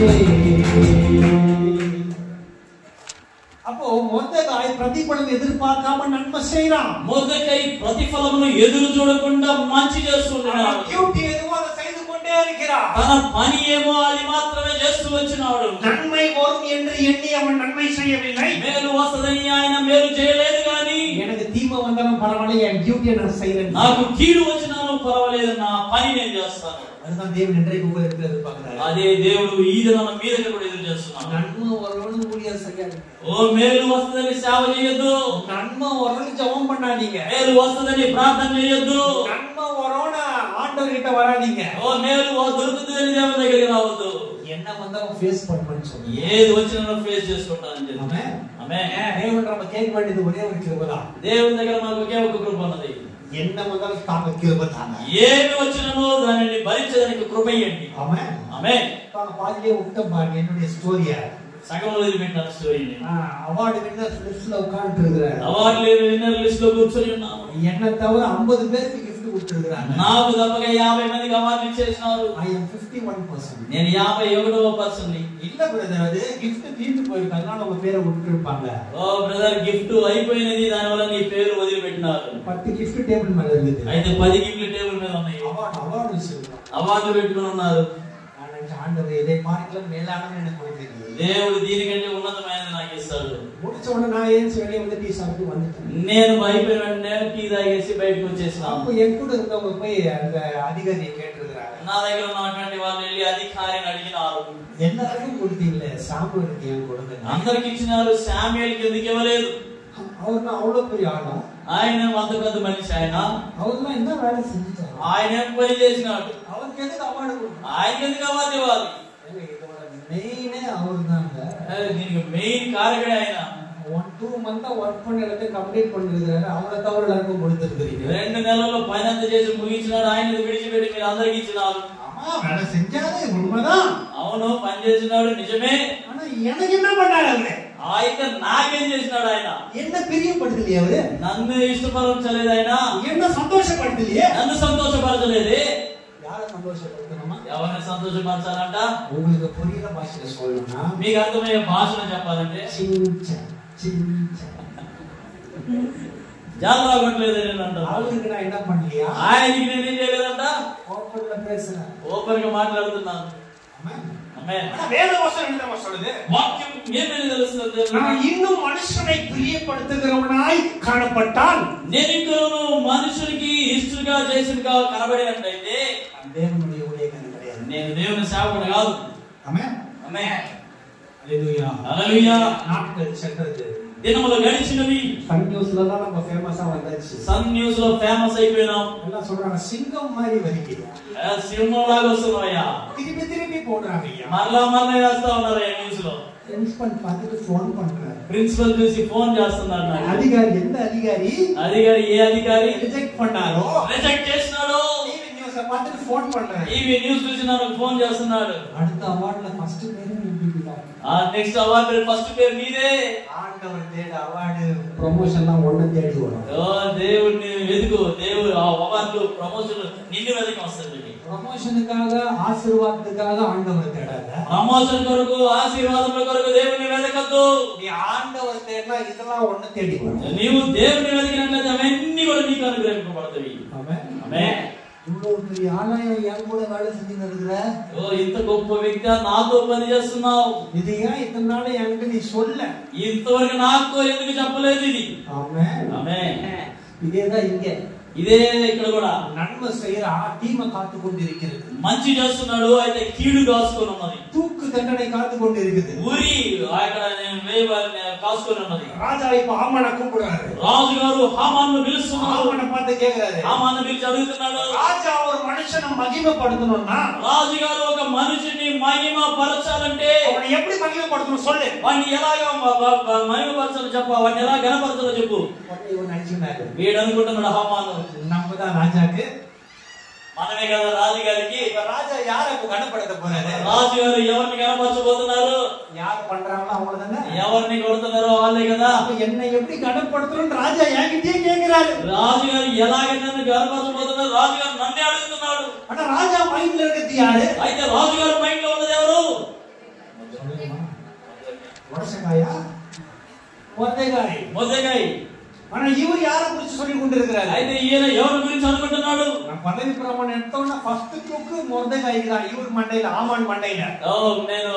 அப்போ మొర్దెకాయి ప్రతిఫలం ఎదుర్పార్కామ నన్మ చేయరాం. మొర్దెకాయి ప్రతిఫలమును ఎదురు చూడకుండా మంచి చేస్తున్నాడు. డ్యూటీ ఏదో அதை செய்து கொண்டே இருக்கிறார். తన పని ఏమో అది మాత్రమే చేస్తూ వచ్చినాడు. நன்மை வரும் என்று எண்ணி அவன் நன்மை செய்யவில்லை. మేలు వస్తదని ఆయన మేలు చేయలేదు గాని, எனக்கு தீமை வந்தாலும் பரவாயில்லை, என் டியூட்டியை நான் செய்றேன். నాకు కీడు వచ్చినాను పర్వాలేదు, నా పని నేను చేస్తాను. அதுதான் தேவன் இன்றைக்கு உங்களை எதிர்பார்க்கிறார். అదే దేవుడు ఈ దినాన మీ దగ్గర కూడా ఎదురు చేస్తున్నాడు. நன்மை வரணும்னு ஊழியர் செய்யாதீங்க. ఓ మేలు వస్తదని సేవ చేయొద్దు. நன்மை வரணும்னு ஜெபம் பண்ணாதீங்க. మేలు వస్తదని ప్రార్థన చేయొద్దు. நன்மை வரணும்னு ஆண்டவர் கிட்ட வராதீங்க. ఓ మేలు దొరుకుతుందని దేవుని దగ్గరికి రావద్దు. என்ன வந்தாலும் ஃபேஸ் பண்ணணும்னு சொல்லுங்க. ఏది వచ్చినా ఫేస్ చేసుకుంటానని చెప్పి. ஆமென் ఆమేన్. దేవుడు நம்ம கேட்க வேண்டியது ஒரே ஒரு கிருபைதான். దేవుని దగ్గర మనకు ఒకే ఒక కృప ఉన్నది. என்ன வந்தாலும் தாங்க கிருபை தாங்க. ఏమి వచ్చినో దానిని భరించడానికి కృప ఇవ్వండి. ஆமென் ఆమేన్. நான் பாதியிலே விட்ட பாருங்க என்னுடைய ஸ்டோரியை. సగంలో వదిలిపెట్టిన స్టోరీని. அவார்டு வின்னர் லிஸ்ட்ல உட்கார்ந்து இருக்கிறார். అవార్డు విన్నర్ లిస్ట్ లో కూర్చొని ఉన్నాము. என்ன தவிர 50 பேருக்கு gift கொடுத்திருக்காங்க. నాకు తప్పగా 50 మందికి అవార్డు ఇచ్చేసినారు. I am 51%. నేను 51% ని. இல்ல பிரதர், அது gift தீர்ந்து போயிருக்கு, அதனால உங்க பேரை விட்டுருப்பாங்க. ఓ బ్రదర్, గిఫ్ట్ అయిపోయినది, దానివల్ల నీ పేరు వదిలిపెట్టినారు. 10 gift టేబుల్ మీద இருக்குது. అయితే 10 గిఫ్ట్లు టేబుల్ మీద ఉన్నాయి. అవార్డు విషయంలో అవార్డు పెట్టుకుని ఉన్నారు. ஆண்டவர் இதை பார்க்கலாம் மேலானது எனக்கு கொடுத்தீங்க. దేవుడు దీనికంటే ఉన్నతమైనది నాకు ఇస్తాడు. முடிச்ச உடனே நான் ஏன் வெளியே வந்து டீ சாப்பிட்டு வந்துட்டேன். నేను అయిపోయిన వెంటనే టీ తాగేసి బయటకు వచ్చేసాను. அப்போ என் கூட இருந்தவங்க போய் அந்த அதிகாரியை கேட்டிருக்கிறாங்க. నా దగ్గర ఉన్నటువంటి వాళ్ళు వెళ్ళి అధికారిని అడిగినారు. எல்லாருக்கும் கொடுத்தீங்களே, சாமுவேலுக்கு ஏன் கொடுங்க? అందరికి ఇచ్చినారు, శామ్యూయల్కి ఎందుకు ఇవ్వలేదు? அவர்னா அவ்வளவு பெரிய ஆளா? ఆయన అంత పెద్ద మనిషి. அவர்லாம் என்ன வேலை செஞ்சாரு? ఆయన ఏం పని చేసినాడు? அவருக்கு எதுக்கு அவார்டு கொடுக்கணும்? ఆయనకి ఎందుకు అవార్డు ఇవ్వాలి? இதோட மெயினே அவர்தாங்க. దీనికి మెయిన్ కారకుడే ఆయన. 1-2 మంత్ వర్క్ பண்ணி எல்லாத்தையும் கம்ப்ளீட் பண்ணிருக்காரு. அவரை தவிர எல்லாருக்கும் கொடுத்திருக்கீங்க. 2 నెలల్లో పని అంతా చేసి ముగించినాడు. ఆయన విడిచిపెట్టి మీరు అందరికి ఇచ్చినారు. ஆமா, வேலை செஞ்சாரு உண்மைதான். అవును పని చేసినాడు నిజమే. ஆனா எனக்கு என்ன பண்ணாரு அவரு? అయితే నాకేం చేసినాడు ఆయన? என்ன பிரியப்படுத்தலையே அவரு? నన్ను ఇష్టపరచలేదు ఆయన. என்ன சந்தோஷப்படுத்தலையே? నన్ను సంతోషపరచలేదే. யாரை சந்தோஷப்படுத்தணுமா? ఎవరిని సంతోషపరచాలంట? உங்களுக்கு புரியுற భాషలో சொல்லணும்னா మీకు అర్థమయ్యే భాషలో చెప్పాలంటే చించ చించ జాలరాగట్లేదు నేను అంట. அவருக்கு நான் என்ன பண்ணலையா? ఆయనకి నేనేం చేయలేదంట? ஓப்பன்ல பேசுறேன். ఓపెన్ గా మాట్లాడుతున్నాను. ఆమేన్. வேதவசனம் என்ன சொல்லுது? వాక్యం ఏమని తెలుస్తుంది? நான் இன்னும் மனுஷனை பிரியப்படுத்துகிறவனாய் காணப்பட்டால் నేను ఇంకను మనుషునికి ఇష్టంగా చేసినగా కనబడేటైతే தேவனுடைய ஊழியக்காரன் கிடையாது. నేను దేవుని సేవకుడు కాదు. ஆமென். ఆమేన్. ஹalleluya. హల్లెలూయా. நாட்கள் சென்றது. దినములు గడిచినవి. சன் நியூஸ்ல தான் நம்ம ஃபேமஸா வந்தாச்சு. సన్ న్యూస్ లో ఫేమస్ అయిపోయినాం. எல்லாம் சொல்றாங்க సింగం மாதிரி வருகிறீங்க. సింహంలాగా వస్తున్నాయా? திருப்பி திருப்பி போடுறாங்க. మరలా మరలా వేస్తా ఉన్నారు ఈ న్యూస్ లో. ప్రిన్సిపల్ பார்த்துட்டு ఫోన్ பண்றாரு. ప్రిన్సిపల్ చూసి ఫోన్ చేస్తున్నారు నాకు. அதிகாரி எந்த அதிகாரி? అధికారి ఏ అధికారి రిజెక్ట్ பண்ணாரோ రిజెక్ట్ చేసినాడు. టీవీ న్యూస్ பார்த்துட்டு ఫోన్ பண்றாரு. టీవీ న్యూస్ చూసి నాకు ఫోన్ చేస్తున్నాడు. அடுத்த அவார்ட்ல ஃபர்ஸ்ட் பேரு நின்னுட்டாங்க. నెక్స్ట్ అవార్డు ఫస్ట్ పేరు మీదే. ஆண்டவர் தேட அவார்டு ப்ரமோஷன்லாம் ஒண்ணு தேடி வரும். దేవుడిని వెతుకు. దేవుడు ఆ అవార్డు ప్రమోషన్ నిన్ను వెతికి వస్తుంది. ப்ரமோஷனுக்காக ஆசீர்வாதத்துக்காக ஆண்டவர் தேடாத. ప్రమోషన్ కొరకు ఆశీర్వాదముల కొరకు దేవుని వెతకద్దు. நீ ஆண்டவர் தேடினா இதெல்லாம் ஒண்ணு தேடி வரும். నీవు దేవుని వెతికినట్లయితే అవన్నీ కూడా నీకు అనుగ్రహింపబడతాయి. ஆமென். ఆమేన్. இவ்வளவு பெரிய ஆலயம் என் கூட வேலை செஞ்சுட்டு இருக்கிற. ఇంత గొప్ప వ్యక్తి నాతో పని చేస్తున్నావు. இது ஏன் இத்தனை நாள் என்கிட்ட நீ சொல்ல? ఇంతవరకు నాకు ఎందుకు చెప్పలేదు ఇది? ஆமென். ఆమేన్. இதேதான் இங்க. ఇదే ఇక్కడ కూడా நன்மை செய்யற டீமை காத்து கொண்டு இருக்கிறது. మంచి చేస్తున్నాడు అయితే కీడు కాసుకొని ఉన్నది. தூக்கு தண்டனை காத்து கொண்டு இருக்குது. ఊరి అక్కడ కాసుకొని ఉన్నది. ராஜா இப்ப ஆமனை கூப்பிடுறாரு. రాజు గారు హామాను పిలుస్తున్నాడు. ஆமனை பார்த்து கேக்குறாரு. హామాను పిలిచి అడుగుతున్నాడు. ராஜா ஒரு மனுஷனை மகிமைப்படுத்தணும்னா రాజు గారు ఒక మనిషిని మహిమ పరచాలంటే அவனை எப்படி மகிமைப்படுத்தணும் சொல்லு. వాడిని ఎలాగా మహిమ పరచాలో చెప్పు. వాడిని ఎలా గణపరచాలో చెప్పు. இவன் நினைச்சுனாரு వీడు అనుకుంటున్నాడు హామాను நம்ம தான் ராஜாக்கு. మనమే కదా రాజు గారికి. ராஜா யாரை கனப்படுத்த போறாரு? రాజు గారు ఎవరిని గణపరచబోతున్నారు? யார் பண்றாங்களோ அவங்க தானே. ఎవరిని కొడుతున్నారో వాళ్ళే కదా. என்னை எப்படி கனப்படுத்தணும் ராஜா என்கிட்டயே கேக்குறாரு. రాజు గారు ఎలాగ నన్ను గణపరచబోతున్నారు? రాజు గారు నన్నే అడుగుతున్నాడు. ஆனா ராஜா மைண்ட்ல இருக்கிறது யாரு? అయితే రాజు గారు మైండ్ లో ఉన్నది ఎవరు? வடசகாயா மொர்தெகாய். మొర్దెకాయి. ஆனா இவர் யாரை குறிச்சு சொல்லி கொண்டு இருக்கிறாரு? అయితే ఈయన ఎవరి గురించి అనుకుంటున్నాడు? பதவி பிரமாணம் எடுத்தோம்னா ஃபர்ஸ்ட் தூக்கு மொர்தெகாய்க்கு தான். இவர் மண்டையில ஆமான் மண்டையில. నేను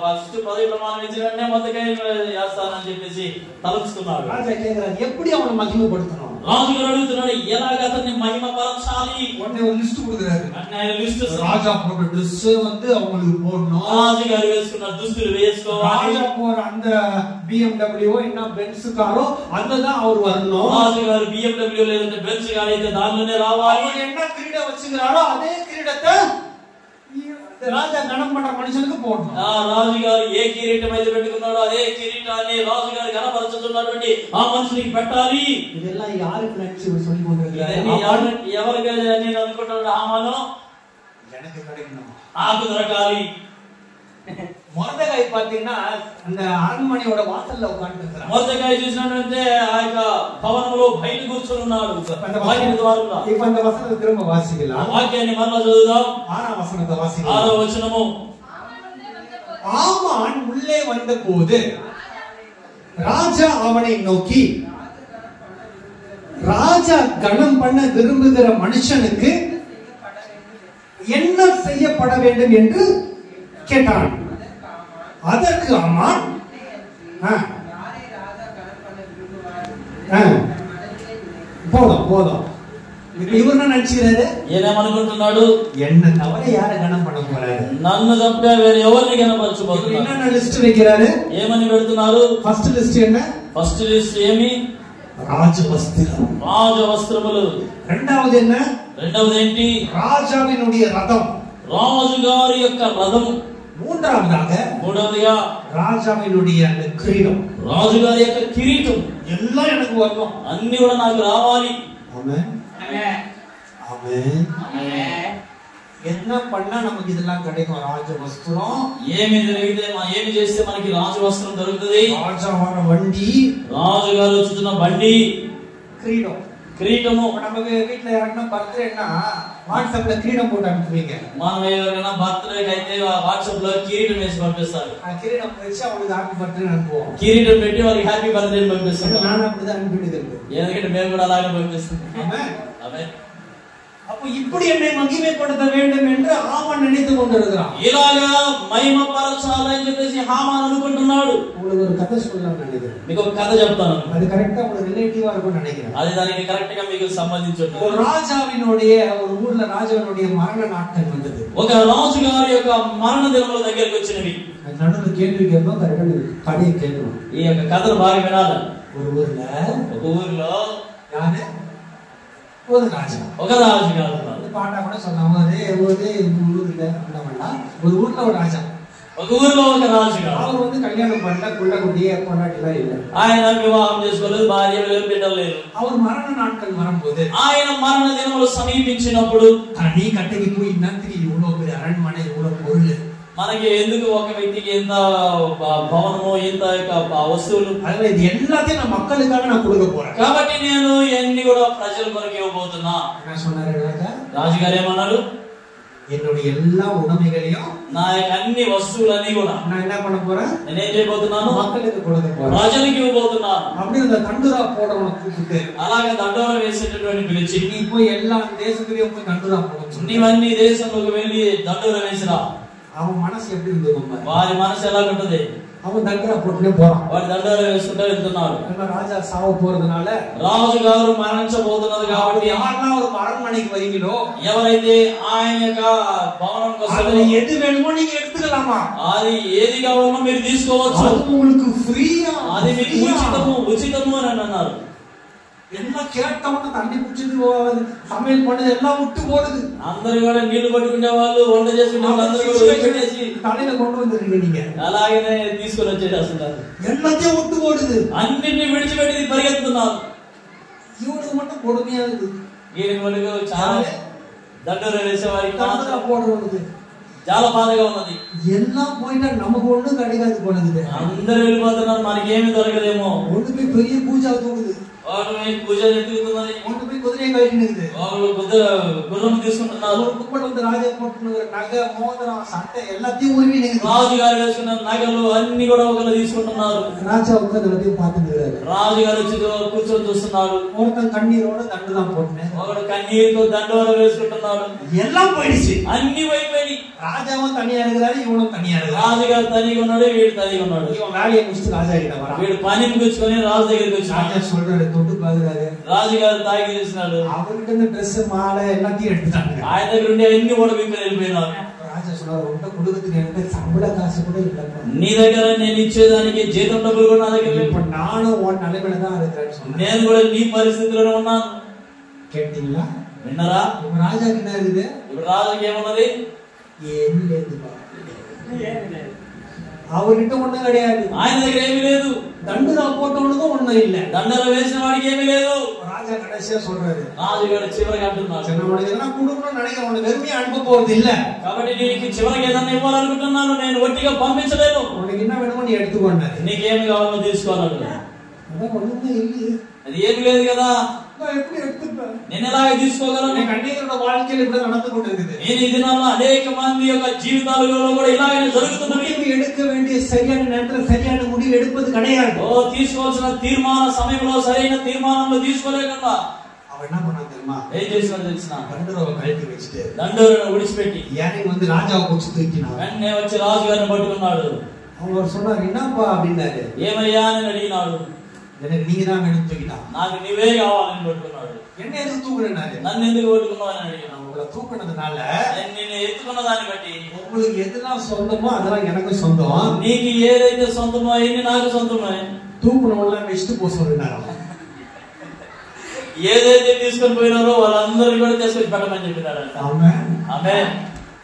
ఫస్ట్ పదవి ప్రమాణం ఇచ్చిన వెంటనే మొర్దెకాయి చేస్తానని చెప్పేసి తలంచుకున్నాడు. ராஜா கேக்குறாரு எப்படி அவனை மகிமைப்படுத்தணும்? రాజు గారు అడుగుతున్నాడు ఎలాగ అతన్ని మహిమ పరచాలి. உடனே ஒரு லிஸ்ட் கொடுக்குறாரு. ఆయన లిస్ట్ ராஜா போட்ட ட்ரெஸ் வந்து அவங்களுக்கு போடணும். రాజు గారు వేసుకున్న దుస్తులు వేసుకోవాలి. ராஜா போற அந்த BMW என்ன பென்ஸ் காரோ அதுதான் அவர் வரணும். రాజు గారు BMW లేదంటే బెంజ్ గాడి అయితే దానిలోనే రావాలి. அவர் என்ன கிரீடம் வச்சுக்கிறாரோ அதே கிரீடத்தை ராஜா கணம் பண்ற மனுஷனுக்கு போடணும். రాజు గారు ఏ కిరీటం అయితే పెట్టుకున్నాడో అదే కిరీటాన్ని రాజు గారు గణపరచుతున్నటువంటి ఆ మనుషునికి పెట్టాలి. இதெல்லாம் யாருக்கு நினைச்சு சொல்லி கொண்டிருக்கிறாரு? ఎవరికి నేను అనుకుంటున్నాడు హామాను எனக்கு கிடைக்கணும். నాకు దొరకాలి. மொர்தெகாய் பாத்தீங்கன்னா அந்த அரண்மனையோட வாசல்ல உட்கார்ந்து இருக்கிறார். మొర్దెకాయి చూసినట్లయితే ఆ యొక్క భవనంలో బయట కూర్చొని ఉన్నాడు. బయట ద్వారంలో. இப்ப அந்த வசனத்தை திரும்ப வாசிக்கலாம். వాక్యాన్ని మరలా చదువుదాం. 6వ వచనத்தை வாசிக்கலாம். 6వ వచనము. ஆமான் உள்ளே வந்தபோது ராஜா அவனை நோக்கி ராஜா கணம் பண்ண விரும்புகிற மனுஷனுக்கு என்ன செய்யப்பட வேண்டும் என்று கேட்டான். அதற்கு ஆமான் போதும் போதும். இவர் என்ன நினைச்சுக்கிறாரு? ఏమనుకుంటున్నాడు? என்ன தவிர யாரை கணம் பண்ண போறாரு? నన్ను తప్ప వేరే ఎవరిని గణపరచబోతున్నారు? என்ன லிஸ்ட் வைக்கிறாரு? ఏమని పెడుతున్నారు? ఫస్ట్ లిస్ట్ என்ன? ఫస్ట్ లిస్ట్ ఏమి? రాజవస్త్రం. రాజవస్త్రములు. రెండవది என்ன? రెండవది ఏంటి? రాజాவினுடைய రథం. రాజు గారి యొక్క రథము. மூன்றாவதுగా ராஜாவினுடைய அந்த கிரீடம். రాజు గారి యొక్క కిరీటం. எல்லாம் எனக்கு வரணும். అన్ని కూడా నాకు రావాలి. ఆమేన్. ఆమేన్. ఆమేన్. ఆమేన్. என்ன பண்ணா நமக்கு இதெல்லாம் கிடைக்கும்? రాజ వస్త్రం. ఏమి చేస్తే మనకి రాజు వస్త్రం దొరుకుతుంది? రాజవాన బండి, రాజుగారు వచ్చుతున్న బండి, కిరీటం. కిరీటము. நமக்கு வீட்ல யாருன்னா பர்த்டேன்னா వాట్సాప్లో కిరీటం పోட்டு అனுப்புவீங்க. మనం ఎవరైనా బర్త్డే అయితే వాట్సాప్ లో కిరీటం వేసి పంపిస్తారు. ఆ కిరీటం వేసి அவங்களுக்கு హ్యాపీ బర్త్డే అనుకో. కిరీటం పెట్టి వాళ్ళకి హ్యాపీ బర్త్డే పంపిస్తారు. நான் அப்படிதான் அனுப்பிடுது. ఎందుకంటే మేము కూడా అలాగే పంపిస్తాం. ஆமென். ఆమేన్. அப்ப இப்படி என்னை மகிமைப்படுத்த வேண்டும் என்று ஆமான் நினைத்து கொண்டிருக்கிறான். ఇలాగా మహిమపరచాలని చెప్పేసి హామాన్ అనుకుంటున్నాడు. உங்களுக்கு ஒரு கதை சொல்லலாம் நினைக்கிறேன். మీకు ఒక కథ చెప్తాను. அது కరెక్టா உங்களுக்கு రిలేటివா இருக்கும் நினைக்கிறேன். అది దానికి కరెక్ట్ గా మీకు సంబంధించి ఉంటుంది. ஒரு ராஜாவினுடைய ஒரு ஊர்ல ராஜாவினுடைய மரண நாட்கள் வந்தது. ఒక రాజు గారి యొక్క మరణ దినముల దగ్గరికి వచ్చినవి. నన్ను కేள்வி கேட்கணும், கரெக்டா கதையை கேட்கணும். ఈ యొక్క కథను బాగా వినాలి. ஒரு ஊர்ல యారు ஒரு ராஜா, ఒక రాజు గారు பாட்டா கூட சொன்னாங்க. ஊர்ல ஒரு ஊர்ல ஒரு ராஜா, ఒక ఊర్లో ఒక రాజు గారు. அவர் கல்யாணம் பண்ணல, குள்ள குட்டியே கொண்டாட்டிலாம் இல்ல. ఆయన వివాహం చేసుకోలేదు, భార్య లేదు, బిడ్డలు లేరు. அவர் மரண நாட்கள் வரும்போது ఆయన మరణ దినములు సమీపించినప్పుడు தனி கட்டைக்கு போய் இன்னத்துக்கு இவ்வளவு பெரிய அரண்மனை, இவ்வளவு பொருள், మనకి ఎందుకు ఒక వ్యక్తికి ఎంత భవనము, ఎంత వస్తువులు, அதனால இது எல்லாத்தையும் நான் மக்களுக்காக நான் கொடுக்க போறேன். కాబట్టి నేను ఇవన్నీ కూడా ప్రజల కొరకు ఇవ్వబోతున్నా. என்ன சொன்னாரு రాజుగారు ఏమన్నారు? என்னுடைய எல்லா உடைமைகளையும், నా యొక్క అన్ని వస్తువులన్నీ కూడా நான் என்ன பண்ண போறேன்? నేనేం చేయబోతున్నాను? மக்களுக்கு கொடுக்க போறேன். ప్రజలకు ఇవ్వబోతున్నాను. அப்படி அந்த தண்டுரா போடுறவனை கூப்பிட்டு, అలాగే దండోర వేసేటటువంటి పిలిచి, நீ போய் எல்லா தேசத்துலயும் போய் தண்டுரா போடணும். నీవన్నీ దేశంలోకి వెళ్ళి దండోర వేసిరా. அவன் மனசு எப்படி இருந்தது? వారి మనసు ఎలా ఉంటుంది? அவன் தண்டரா போட்டுனே போறான். వాడు దండోర వేసుకుంటూ వెళ్తున్నాడు. ராஜா சாவ போறதுனால, రాజు గారు మరణించబోతున్నది కాబట్టి யாரெல்லாம் ஒரு அரண்மனைக்கு வரீங்களோ, ఎవరైతే ఆయన యొక్క భవనం కోసం எது வேணுமோ நீங்க எடுத்துக்கலாமா, అది ఏది కావాలో మీరు తీసుకోవచ్చు, அது உங்களுக்கு ஃப்ரீயா, అది మీకు ఉచితము అని అన్నారు. எல்லாம் கேட்டவன தண்ணி குடிச்சது, சமையல் பண்ணது எல்லாம் விட்டு போடுது. అందరూ కూడా నీళ్లు పట్టుకునే వాళ్ళు, వంట చేసుకునే వాళ్ళు అందరూ కూడా పెట్టేసి தலையில கொண்டு வந்துருக்கீங்க நீங்க. అలాగనే తీసుకొని వచ్చేస్తున్నారు. எல்லாத்தையும் விட்டு போடுது. అన్నింటినీ విడిచిపెట్టి పరిగెత్తున్నారు. இவனுக்கு மட்டும் கொடுமையா இருக்குது. ఈయనకి మనకు చాలా దండోర వేసేవారికి போடுறது చాలా బాధగా ఉన్నది. எல்லாம் போயிட்டா நமக்கு ஒண்ணும் கிடைக்காது போனது. అందరూ వెళ్ళిపోతున్నారు, మనకేమి దొరకదేమో. ஒண்ணு போய் பெரிய பூஜா தூக்குது, వాడు పూజ ఎత్తుకుతున్నది, ஒண்ணு போய் కుదిరే కట్టినది, వాళ్ళు గుర్రం తీసుకుంటున్నారు. కుప్పటి வந்து రాజా పోట్టుకున్న నగ మోదరం సట్టే எல்லாத்தையும் உருவி రాజు గారు వేసుకున్న నగలు అన్ని కూడా ఒకరు తీసుకుంటున్నారు. ராஜா உட்கார்ந்து எல்லாத்தையும் பார்த்துட்டு రాజు గారు వచ్చి కూర్చొని చూస్తున్నాడు. ஒருத்தன் கண்ணீரோட தண்டு தான் போட்டேன், ఒకడు కన్నీరుతో దండోర వేసుకుంటున్నాడు. எல்லாம் போயிடுச்சு. అన్ని అయిపోయి ராஜாவும் தனியா இருக்கிறாரு, இவனும் தனியா இருக்கிறாரு. రాజు గారు తనిగా ఉన్నాడు, వీడు తనిగా ఉన్నాడు. இவன் வேலையை முடிச்சுட்டு ராஜா கிட்ட வரான். వీడు పని ముగించుకొని రాజు దగ్గరికి వచ్చి ராஜா சொல்றாரு, தொட்டு பாக்குறாரு. రాజు గారు తాగి తీసినాడు. அவர்கிட்ட இருந்து ட்ரெஸ் மாலை எல்லாத்தையும் எடுத்துட்டாங்க. ఆయన దగ్గర ఉండే అన్ని కూడా వీళ్ళు వెళ్ళిపోయినారు. ராஜா சொன்னாரு, உன்கிட்ட கொடுக்கறதுக்கு என்கிட்ட சம்பள காசு கூட இல்லை, నీ దగ్గర నేను ఇచ్చేదానికి జీతం డబ్బులు కూడా నా దగ్గర లేవు. இப்ப நானும் உன் நிலைமையில தான் இருக்கிறேன்னு சொன்னேன். నేను కూడా నీ పరిస్థితిలోనే ఉన్నాను. கேட்டீங்களா? విన్నారా? இப்ப ராஜா என்ன இருக்குது? ఇప్పుడు రాజుకి ఏమున్నది? ఏమీ లేదు. அவர்கிட்ட ஒண்ணும் கிடையாது. ఆయన దగ్గర ఏమీ లేదు. தண்டுரா போட்டவனுக்கும் ஒண்ணும் இல்ல. దండర వేసిన వాడికి ఏమీ లేదు. ராஜா கடைசியா சொல்றாரு, రాజుగారు చివరికి అంటున్నాడు, உனக்கு எதனா கொடுக்கணும்னு நினைக்கிறேன், உனக்கு வெறுமையா அனுப்ப போறது இல்ல. కాబట్టి నీకు చివరికి ఏదన్నా ఇవ్వాలనుకుంటున్నాను, నేను ఒట్టిగా పంపించలేను. உனக்கு என்ன வேணுமோ நீ எடுத்துக்கொண்டாரு. నీకేమి కావాలో తీసుకోవాలంట. அதான் ஒண்ணுமே இல்லையே, అది ఏమి లేదు కదా, நான் எப்படி எடுத்துப்பேன்? నేను ఎలాగ తీసుకోగలను? கண்ணீரோட வாழ்க்கையில இப்படி நடந்து கொண்டிருக்குது. నేను ఈ దినాల్లో అనేక మంది యొక్క జీవితాలలో కూడా ఇలాగనే జరుగుతున్నవి. எடுக்க வேண்டிய சரியான நேரத்துல சரியான முடிவு எடுப்பது கிடையாது. తీసుకోవాల్సిన తీర్మాన సమయంలో సరైన తీర్మానంలో తీసుకోలేకుండా அவன் என்ன பண்ணா தெரியுமா? ఏం చేసినా తెలిసిన தண்டுரவை கழட்டி வச்சுட்டு దండోరను విడిచిపెట్టి யானை வந்து ராஜாவை குச்சி தூக்கினான். వెంటనే వచ్చి రాజు గారిని పట్టుకున్నాడు. அவர் சொன்னார், என்னப்பா அப்படின்னாரு. ఏమయ్యా అని అడిగినాడు. எனக்கு நீங்க தான் வேணும் தூக்கிட்டான். నాకు నీవే కావాలని పట్టుకున్నాడు. என்ன எதுக்கு தூக்குறேன்னாரு. నన్ను ఎందుకు పట్టుకున్నావు అని అడిగినాడు. உங்களை தூக்குனதுனால నిన్ను ఎత్తుకున్న దాన్ని బట్టి உங்களுக்கு எதெல்லாம் சொந்தமோ அதெல்லாம் எனக்கு சொந்தம். నీకు ఏదైతే సొంతమో అవన్నీ నాకు సొంతమే. தூக்குனவெல்லாம் வச்சுட்டு போக சொல்றாரு. ఏదైతే తీసుకొని పోయినారో వాళ్ళందరూ కూడా తీసుకొని పెట్టమని చెప్పినాడంట. ఆమేన్.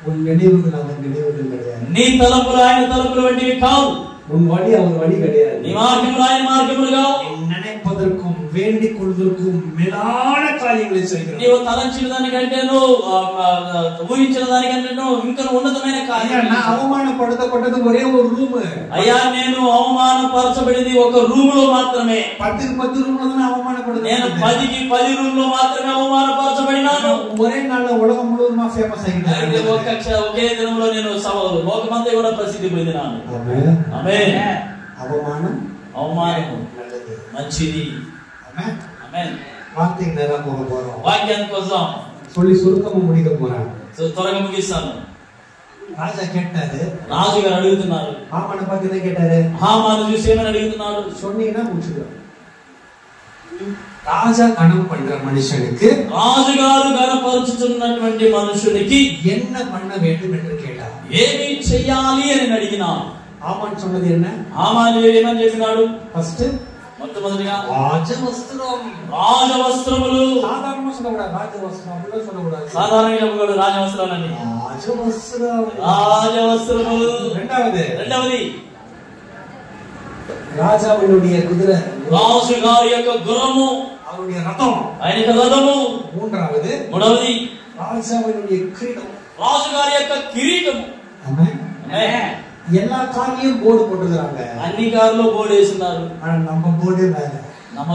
உன் நினைவுகள் அவர் நினைவுகள் கிடையாது. నీ తలపులు ఆయన తలపులు వంటివి కావు. உன் வழி அவர் வழி கிடையாது. నీ మార్గములు ఆయన మార్గములు కావు. நினைப்பதற்கும் வேண்டிக் கொள்வதற்கும் மேலான காரியங்களை செய்கிறார். నీవు తలంచిన దానికంటేను ఊహించిన దానికంటేను ఇంకా ఉన్నతమైన కార్యాలు. நான் అవమానపడతపడ్డది ఒరే ఒక రూమ్. అయ్యా నేను అవమానపరచబడింది ఒక రూమ్ లో మాత్రమే. 10 రూమ్లో అవమానపడదు. నేను 10కి 10 రూమ్ లో మాత్రమే అవమానపరచబడినాను. ఒరే నాళ్ళ ఉలగం ముழுவதுமா ఫేమస్ అయ్యింది. ఒకే దినంలో నేను లోకమంతా కూడా ప్రసిద్ధి పొందినాను. ఆమేన్. అవమానం మంచిది. ఆమేన్. వాక్యాన్ని కోసం சொல்லி சுருக்கமா முடிக்க போறேன். త్వరగా ముగిస్తాను. రాజా கேட்டாரு. రాజు గారు అడుగుతున్నారు. హామాను పక్కన கேட்டாரு. హామాను చూసి ఏమని అడుగుతున్నాడు? சொன்னீனா முடிச்சுடுவேன். రాజా గణం பண்ற మనుషునికి, రాజు గారు గణపరుచుతున్నటువంటి మనుషునికి என்ன பண்ண வேண்டும் என்று கேட்டார். ఏమి చేయాలి అని అడిగినాడు. హామాను சொன்னது என்ன? హామాను ఏమని చెప్పినాడు? ఫస్ట్ మొట్టమొదటిగా రాజవస్త్రం. రాజవస్త్రములు. సాధారణంగా சொல்லக்கூடாது. రాజవస్త్రం అప్పుడు சொல்லக்கூடாது. సాధారణంగా చెప్పకూడదు రాజవస్త్రాలని. రాజవస్త్రం. రాజవస్త్రములు. రెండవది రాజావునుடைய కుదుரை. రాజు గారి యొక్క గుర్రము. அவருடைய రథం. ఆయన యొక్క రథము. మూడవది రాజావునుடைய కిరీటం. రాజు గారి యొక్క కిరీటము. ఆమేన్. ఆమేన్. எல்லா காரியம் போர்டு போட்டுறாங்க. అన్ని కార్లో బోర్డు వేస్తున్నారు. நம்ம போர்டே வேற. మన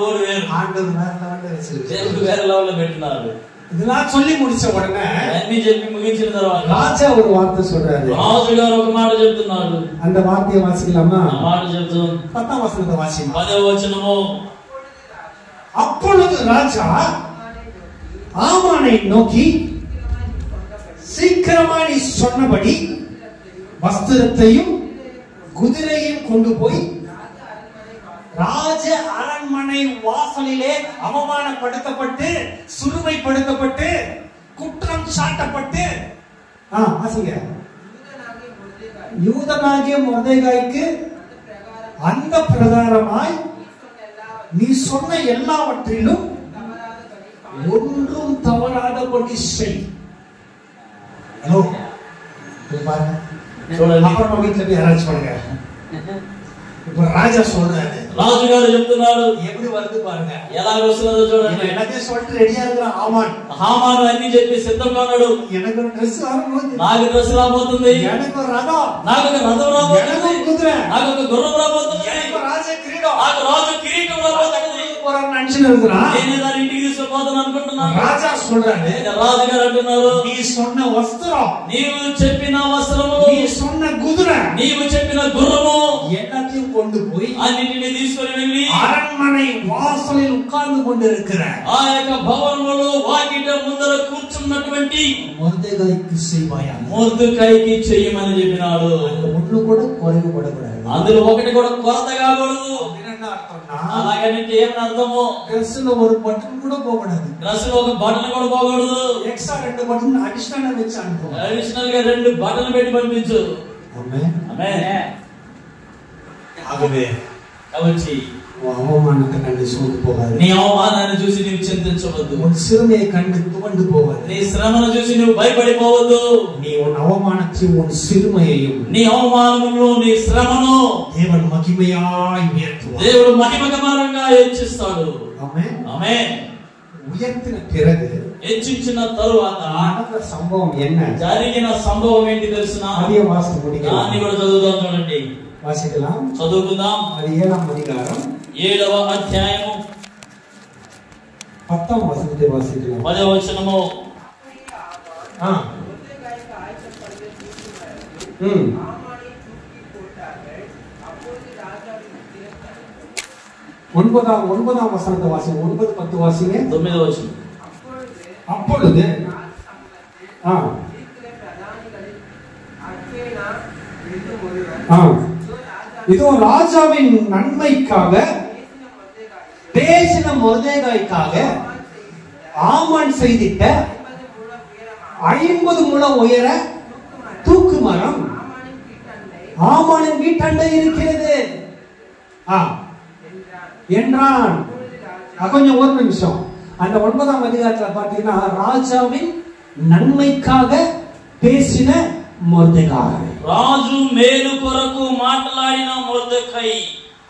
బోర్డు వేరు. ఆండర్ వేற లెవెల్ వెచ్చిరు. దేవుడు వేరే లెవెల్లో పెట్టినారు. இதெல்லாம் சொல்லி முடிச்ச உடனே అన్ని చెప్పి ముగించిన తర్వాత రాజా ஒரு வார்த்தை சொல்றாரு. రాజు గారు ఒక మాట చెప్తున్నాడు. அந்த வார்த்தையை வாசிக்கலாமா? ఆ మాట చెప్తూ 10వ వచనத்தை వాసిద్దాం. 10వ వచనము. அப்பொழுது ராஜா ஆமானை நோக்கி, சீக்கிரமா நீ சொன்னபடி வஸ்திரத்தையும் குதிரையும் கொண்டு போய் ராஜ அரண்மனை வாசலிலே அவமானப்படுத்தப்பட்டு சுருமைப்படுத்தப்பட்டு குற்றம் சாட்டப்பட்டு வாசிங்க. யூதனாகிய மொர்தெகாய்க்கு அந்த பிரகாரமாய் நீ சொன்ன எல்லாவற்றிலும் ஒன்றும் தவறாதபடி செய். ஹலோ பாருங்க. அப்புறமா வீட்டுல போய் யாராச்சும் பண்ணுங்க. இப்ப ராஜா சொல்றாரு. రాజు గారు చెప్తున్నాడు. எப்படி வருது பாருங்க. ఎలా వస్తుందో చూడండి. எல்லாத்தையும் சொல்லிட்டு ரெடியா இருக்கிறான் హామాన్. హామాను అన్ని చెప్పి సిద్ధంగా ఉన్నాడు. எனக்கு ஒரு డ్రెస్ రాబోతుంది. నాకు డ్రెస్ రాబోతుంది. எனக்கு ஒரு రథం. నాకు ఒక రథం రాబోతుంది. எனக்கு ஒரு కుదురే. నాకు ఒక గుర్రం రాబోతుంది. எனக்கு ஒரு రాజ కిరీటం. నాకు రాజు కిరీటం రాబోతుంది. போறான்னு நினைச்சிட்டு இருக்கிறான். నేను దాని ఇంటికి తీసుకుపోతాను అనుకుంటున్నాను. రాజా சொல்றாரு. రాజు గారు అంటున్నారు, நீ சொன்ன వస్త్రం, నీవు చెప్పిన వస్త్రము, நீ சொன்ன కుదురే, నీవు చెప్పిన గుర్రము எல்லாத்தையும் கொண்டு போய் అన్నిటిని తీసుకొని వెళ్ళి அரண்மனை வாசலில் உட்கார்ந்து கொண்டிருக்கிற ఆ యొక్క భవనములో వాకిట ముందర కూర్చున్నటువంటి మొర్దెకాయికి செய்வாயா. మొర్దెకాయికి చెయ్యమని చెప్పినాడు. ఒళ్ళు కూడా కొరగబడకూడదు. అందులో ఒకటి కూడా కొరత కాకూడదు. అలాగంటే ఏమని అర్థము? డ్రెస్ లో ఒక బటన్ కూడా పోకూడదు. డ్రెస్ లో ఒక బటన్ కూడా పోకూడదు. ఎక్స్ట్రా 2 బటన్ అడిషనల్ వెచ్చి అనుకో. అడిషనల్ గా 2 బటన్లు పెట్టి పంపించు. ఆమేన్. ఆమేన్. ఆగవే. కాబట్టి అవమానத்தை கண்டு சோர்ந்து போகாது. నీ అవమానాన్ని చూసి నీవు చింతించవద్దు. உன் சிறுமையை கண்டு துவண்டு போகாது. నీ శ్రమను చూసి నువ్వు భయపడిపోవద్దు. நீ உன் அவமானத்தையும் உன் சிறுமையையும் నీ అవమానమును నీ శ్రమను தேவன் மகிமையாய் உயர்த்துவார். దేవుడు మహిమగమనంగా హెచ్చిస్తాడు. ఆమేన్. ఆమేన్. ఉయర్తిన பிறகு హెచ్చించిన తరువాత நடந்த సంభవం என்ன? జరిగిన సంభవం ఏంటి తెలుసునా? అదే వాస్తు முடிக்கலாம். దాన్ని కూడా చదువుదాం చూడండి. వాసికలాం. చదువుకుందాం. అది 7వ అధికారం 7వ అధ్యాయము 10వ వచనத்தை వాసికలాం. 10వ వచనము. ஒன்பதாம் வசனத்தை வாசிங்க. 9, 10 வாசிங்க. 9వ వచనం. அப்பொழுது இதோ ராஜாவின் நன்மைக்காக பேசின மொர்தெகாய்க்காக ஆமான் செய்திட்ட 50 முழம் உயர தூக்கு மரம் ஆமானின் வீட்டண்டை இருக்கிறது என்றான். கொஞ்சம் ஒரு நிமிஷம். அந்த 9ஆம் அதிகாரத்துல பாத்தீங்கன்னா ராஜாவின் நன்மைக்காக பேசின మొర్దెకాయ్. రాజు మేలు కొరకు మాట్లాడిన మొర్దెకాయ్.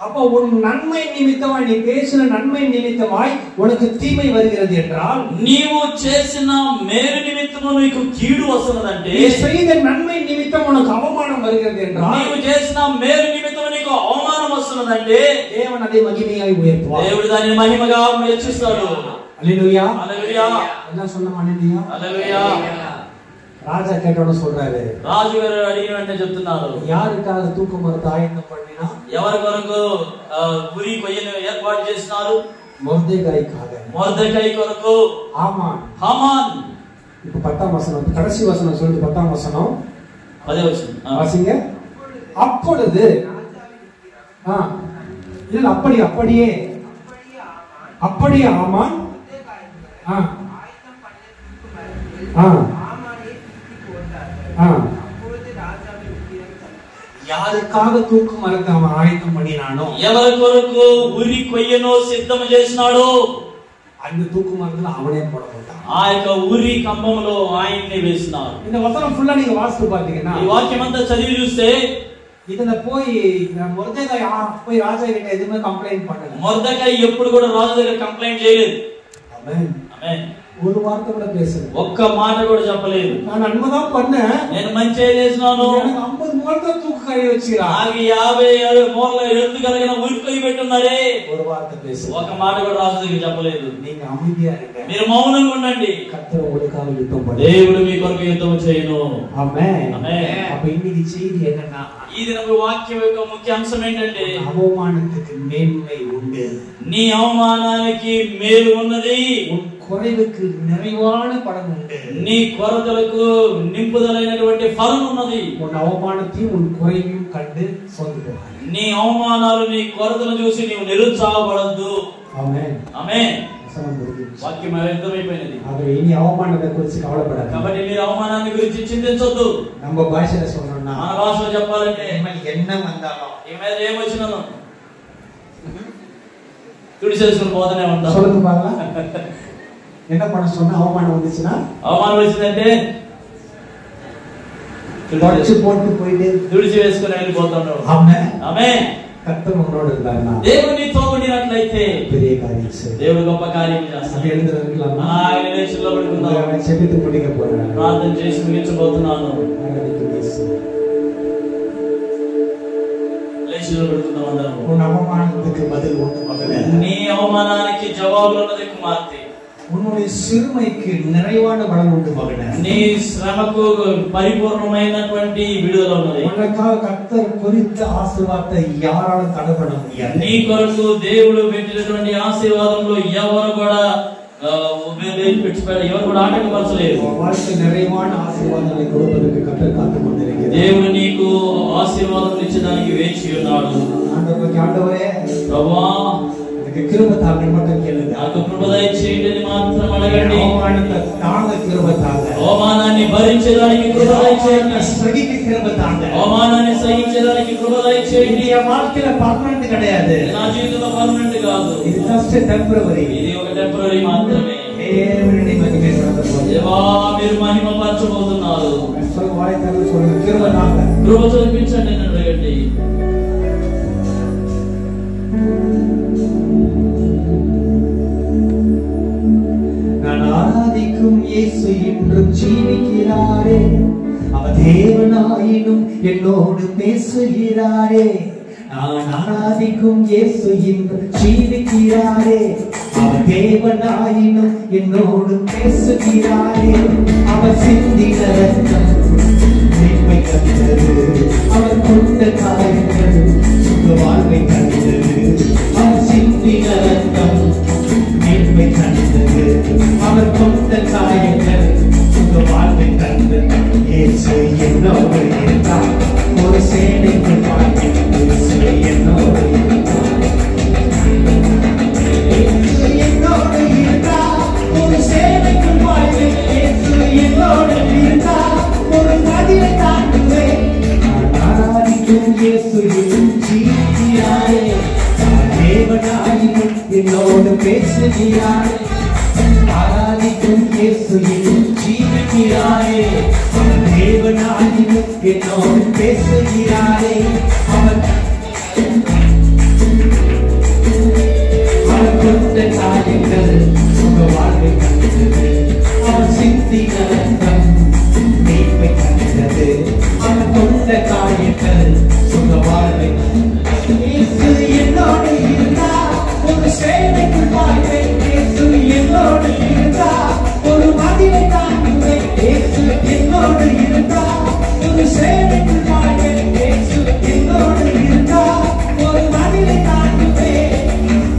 அப்போ உன் நன்மை நிமித்தமாய் நீ பேசின நன்மை நிமித்தமாய் உனக்கு தீமை வருகிறது என்றால் నీవు చేసిన మేలు నిమిత్తము నీకు కీడు వస్తున్నదంటే நீ செய்த நன்மை நிமித்தம் உனக்கு அவமானம் வருகிறது என்றால் నీవు చేసిన మేలు నిమిత్తము నీకు అవమానం వస్తున్నదంటే தேவன் அதை மகிமையாய் உயர்த்துவார். దేవుడు దానిని మహిమగా హెచ్చిస్తాడు. హల్లెలూయా హల్లెలూయా. என்ன சொன்னோம் హల్లెలూయా. హల్లెలూయా. ராஜா கேட்டோன்னு சொல்றாரு, రాజుగారు అడిగిన వెంటనే చెప్తున్నారు, யாருக்காக தூக்கு மரத்தை ஆயத்தம் பண்ணினா ఎవరి కొరకు ఉరి కొయ్యను ఏర్పాటు చేస్తున్నారు? మొర్దెకాయికాக. మొర్దెకై కొరకు. హామాన్. హామాన్. இப்ப 10ஆம் வசனம், கடைசி வசனம் சொல்லிட்டு 10ஆம் வசனம் 10 வசனம் வாசிங்க. அப்பொழுது இல்ல அப்படியே ஆமான் யாருக்காக தூக்கு மரத்தை அவன் ஆயத்தம் பண்ணினானோ, ఎవరి కొరకు ఉరి కొయ్యను సిద్ధం చేసినాడో அந்த தூக்கு மரத்துல அவனே போடப்பட்டான். ఆ యొక్క ఉరి కంబములో ఆయన్ని వేసినారు. இந்த వచనం ఫుல்லா நீங்க வாசித்து பாத்தீங்கன்னா ఈ వాక్యం అంతా చదివి చూస్తే இதுல போய் మొర్దెకాయి போய் రాజా கிட்ட எதுவுமே కంప్లైంట్ பண்ணல. మొర్దెకై ఎప్పుడు కూడా రాజు దగ్గర కంప్లైంట్ చేయలేదు. ఆమేన్. ఆమేన్. ஒரு வார்த்தை கூட பேசல. ఒక్క మాట కూడా చెప్పలేదు. நான் நன்மைதான் பண்ணேன், నేను మంచి చేసినాను, எனக்கு 50 మూలతో తూకు కై వచ్చిరా, నాకు 57 మూరల ఎత్తు కలిగిన ఉరికొయ్యి పెట్టున్నారే. ஒரு వార్த்தை பேசல. ఒక మాట కూడా రాజు దగ్గర చెప్పలేదు. நீங்க அமைதியா இருங்க, మీరు మౌనంగా ఉండండి, கர்த்தர் உங்களுக்காக யுத்தம் பண்ணுவார், దేవుడు మీ కొరకు యుద్ధం చేయను. ఆమేన్. ఆమేన్. அப்ப இன்னைக்கு செய்தி என்னன்னா, ఈ దిన వాక్యం యొక్క ముఖ్య అంశం ఏంటంటే అవమానத்துக்கு மேன்மை உண்டு, నీ అవమానానికి మేలు ఉన్నది, உன் குறைவுக்கு நிறைவான பலன் உண்டு, నీ కొరతలకు నింపుదలైనటువంటి ఫలం ఉన్నది. உன் அவமானத்தையும் உன் குறைவையும் கண்டு சோர்ந்து போகாதே. నీ అవమానాలు నీ కొరతను చూసి నీవు నిరుత్సాహపడద్దు. ఆమేన్. ఆమేన్. వచనం ముగించు. వాక్యం అర్థమైపోయినది. ஆகவே இனி அவமானத்தை குறித்து கவலைப்படாதீங்க. కాబట్టి మీరు అవమానాన్ని గురించి చింతించొద్దు. நம்ம భాషలో சொன்னோம்னா, మన భాషలో చెప్పాలంటే என்ன வந்தாலும் ఈ మీద ఏమొచ్చినాను తుడిసేసుకుని పోతూనే ఉంటాం. சொல்லுங்க பாக்கலாம். என்ன பண்ண சொன்னா அவமானம் வந்துச்சுன்னா, అవమానం వచ్చిందంటే தொடச்சு போட்டு போயிட்டு తుడిచి వేసుకుని వెళ్ళిపోతాడు. ஆமென். ఆమేన్. கர்த்தர் உங்களோட இருந்தாருன்னா దేవుడు నీతో ఉండినట్లయితే பெரிய காரியம் செய்வார். దేవుడు గొప్ప కార్యం చేస్తాడు. அது எழுந்திருக்கலாமா? ఆయన లేచిలో పడుకుందాం. செபித்து முடிக்க போறாங்க. ప్రార్థన చేసి ముగించబోతున్నాను. లేచిలో పడుకుందాం అందరం. உன் அவமானத்துக்கு பதில் உண்டு மகனே. నీ అవమానానికి జవాబు ఉన్నది కుమార్తె. உன்னுடைய சிறுமைக்கு நிறைவான பலன் உண்டு மகனே. నీ శ్రమకు పరిపూర్ణమైనటువంటి విడుదల ఉన్నది. உனக்காக கர்த்தர் குறித்த ஆசீர்வாதத்தை யாராலும் தடை பண்ண முடியாது. నీ కొరకు దేవుడు పెట్టినటువంటి ఆశీర్వాదంలో ఎవరు కూడా ఎవరు కూడా ఆటంకపరచలేదు. வாழ்க்கை நிறைவான ஆசీర్వాదాన్ని கொடுப்பதற்கு கர்த்தர் காத்து கொண்டிருக்கிறார். దేవుడు నీకు ఆశీర్వాదం ఇచ్చడానికి వేచి ఉన్నాడు. ஆண்டவரே, ప్రభువా எனக்கு கிருபை தாங்க மட்டும் கேளுங்க. నాకు కృప దయచేయండి మాత్రం అడగండి. அவமானத்தை தாங்க கிருபை தாங்க. అవమానాన్ని భరించడానికి కృప దయచేయండి. சகிக்க கிருபை தாங்க. అవమానాన్ని సహించడానికి కృప దయచేయండి. என் வாழ்க்கையில పర్మనెంట్ கிடையாது. నా జీవితంలో పర్మనెంట్ కాదు. ఇది జస్ట్ టెంపరరీ. ఇది ఒక టెంపరరీ మాత్రమే. దేవుని మహిమపరచబోతున్నారు. దేవా మీరు మహిమ పరచబోతున్నారు. వాయిదాలు చూడండి, కృప தாங்க. కృప చూపించండి అని అడగండి. நான் ஆராதிக்கும் இயேசு இன்றும் ஜீவிக்கிறாரே, அவர் தேவனாயினும் என்னோடு பேசுகிறாரே. நான் ஆராதிக்கும் இயேசு இன்றும் ஜீவிக்கிறாரே, அவர் தேவனாயினும் என்னோடு பேசுகிறாரே. அவர் சிந்தின ரத்தம் மீட்பை தந்தது, அவர் கொண்ட காயங்கள் சுக வாழ்வை தந்தது. அவர் சிந்தின ரத்தம் மீட்பை தந்தது, அவர் கொண்ட காயங்கள் சுக வாழ்வை தந்தது. இயேசு என்னோடு இருந்தார், ஒரு சேனைக்குள் வாழ்க்கை. இயேசு என்னோடு இருந்தார், இயேசு என்னோடு இருந்தார், ஒரு சேனைக்குள் வாழ்க்கை. இயேசு என்னோடு இருந்தார், ஒரு நதியை தாண்டுவேன். நான் ஆராதிக்கும் இயேசு இன்னும் ஜீவிக்கிறாரே, தேவனாயினும் என்னோடு பேசுகிறாரே. ஆராதிக்கும் இயேசு இன்னும் ஜீவிக்கிறாரே, தேவனாயினும் என்னோடு பேசுகிறாரே. அவர் அவன் சிந்தின ரத்தம் மீட்பை தந்தது. அவன் கொண்ட காயங்கள் சுக வாழ்வை. இயேசு என்னோடு இருந்தார், ஒரு சேனைக்குள் வாழ்வேன். இயேசு என்னோடு இருந்தார், ஒரு மதிலை தாண்டுவேன். இயேசு என்னோடு இருந்தார், ஒரு சேனைக்குள் வாழ்வேன். இயேசு என்னோடு இருந்தார், ஒரு மதிலை தாண்டுவேன்.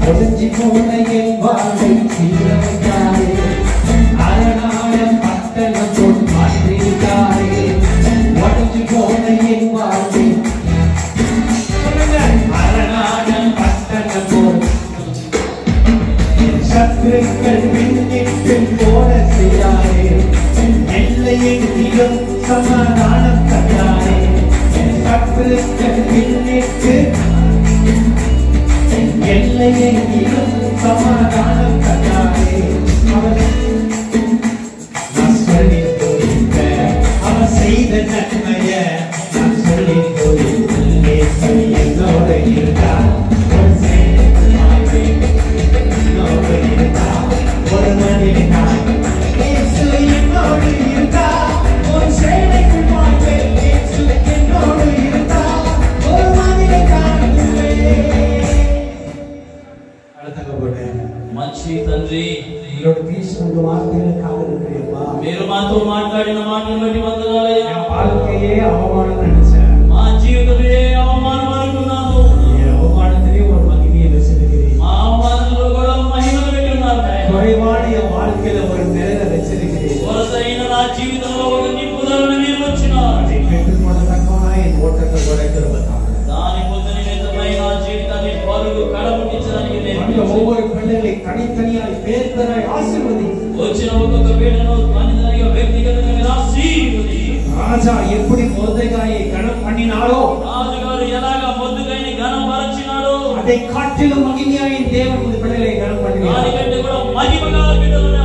ஒளிஞ்சி போன என் வாழ்வை சீரமைத்தாரே, அரணான பட்டணம் போல் மாற்றிருக்காரே. ஒளிஞ்சி போன என் வாழ்வை அரணான பட்டணம் போல் சத்துருக்கள் பின்னிட்டு போட செய்யாரே. எல்லையெங்கிலும் சமாதானம் தந்தாரே. சத்துருக்கள் பின்னிட்டு எல்லையெங்கிலும் சமாதானம் தந்தாரே. நான் சொல்லி போயிருப்பேன் அவர் செய்த நன்மைய, நான் சொல்லி போயிருப்பேன். இயேசு என்னோடு இருந்தார், ஒரு சேனைக்குள் வாழ்வேன். என்னோடு இருந்தார், ஒரு மனிதனை நான். இயேசு என்னோடு இருந்தார், ஒரு சேனைக்குள் வாழ்வேன். இயேசு என்னோடு இருந்தார், ஒரு மனிதனை காணுவேன். మంచి తండ్రి, తీసుకుంటూ వార్తలు కాదనుకునేవా మీరు మాతో మాట్లాడిన మాటలను బట్టి వందనాలయ్యా. வாழ்க்கையே அவமானம் நினைச்சேன், మా జీవితమే అవమానం అనుకున్నాను. அவமானத்திலே ஒரு மகிமையை வச்சிருக்கிறேன். మా అవమానంలో కూడా మహిమను పెట్టి ఉన్నారు. குறைவான என் வாழ்க்கையில ஒரு நிலையில வச்சிருக்கிறேன். కొరతైన నా జీవితంలో ఒక నింపుదలను మీరు వచ్చినారు. அதை பெற்றுக்கொண்டதற்கான என் ஓட்டத்தை குறைக்கிறதுக்காக దాని పొందిన నిమిత్తమై నా జీవితాన్ని పరుగు కడముట్టించడానికి నేను ஒவ்வொரு பிள்ளைகளை தனித்தனியாய் பேர் பெறாய் ஆசீர்வதி. వచ్చిన ఒక్కొక్క బిడ్డను తనితనిగా వ్యక్తిగతంగా మీరు ఆశీర్వదించండి. ராஜா எப்படி மொர்தெகாயை கனம் பண்ணினாரோ, రాజుగారు ఎలాగా మొర్దెకాయిని ఘనపరచినాడో, அதை காட்டிலும் மகிமையாய் தேவன் இந்த பிள்ளைகளை கனம் பண்ணினார். దానికంటే కూడా మహిమగా బిడ్డలను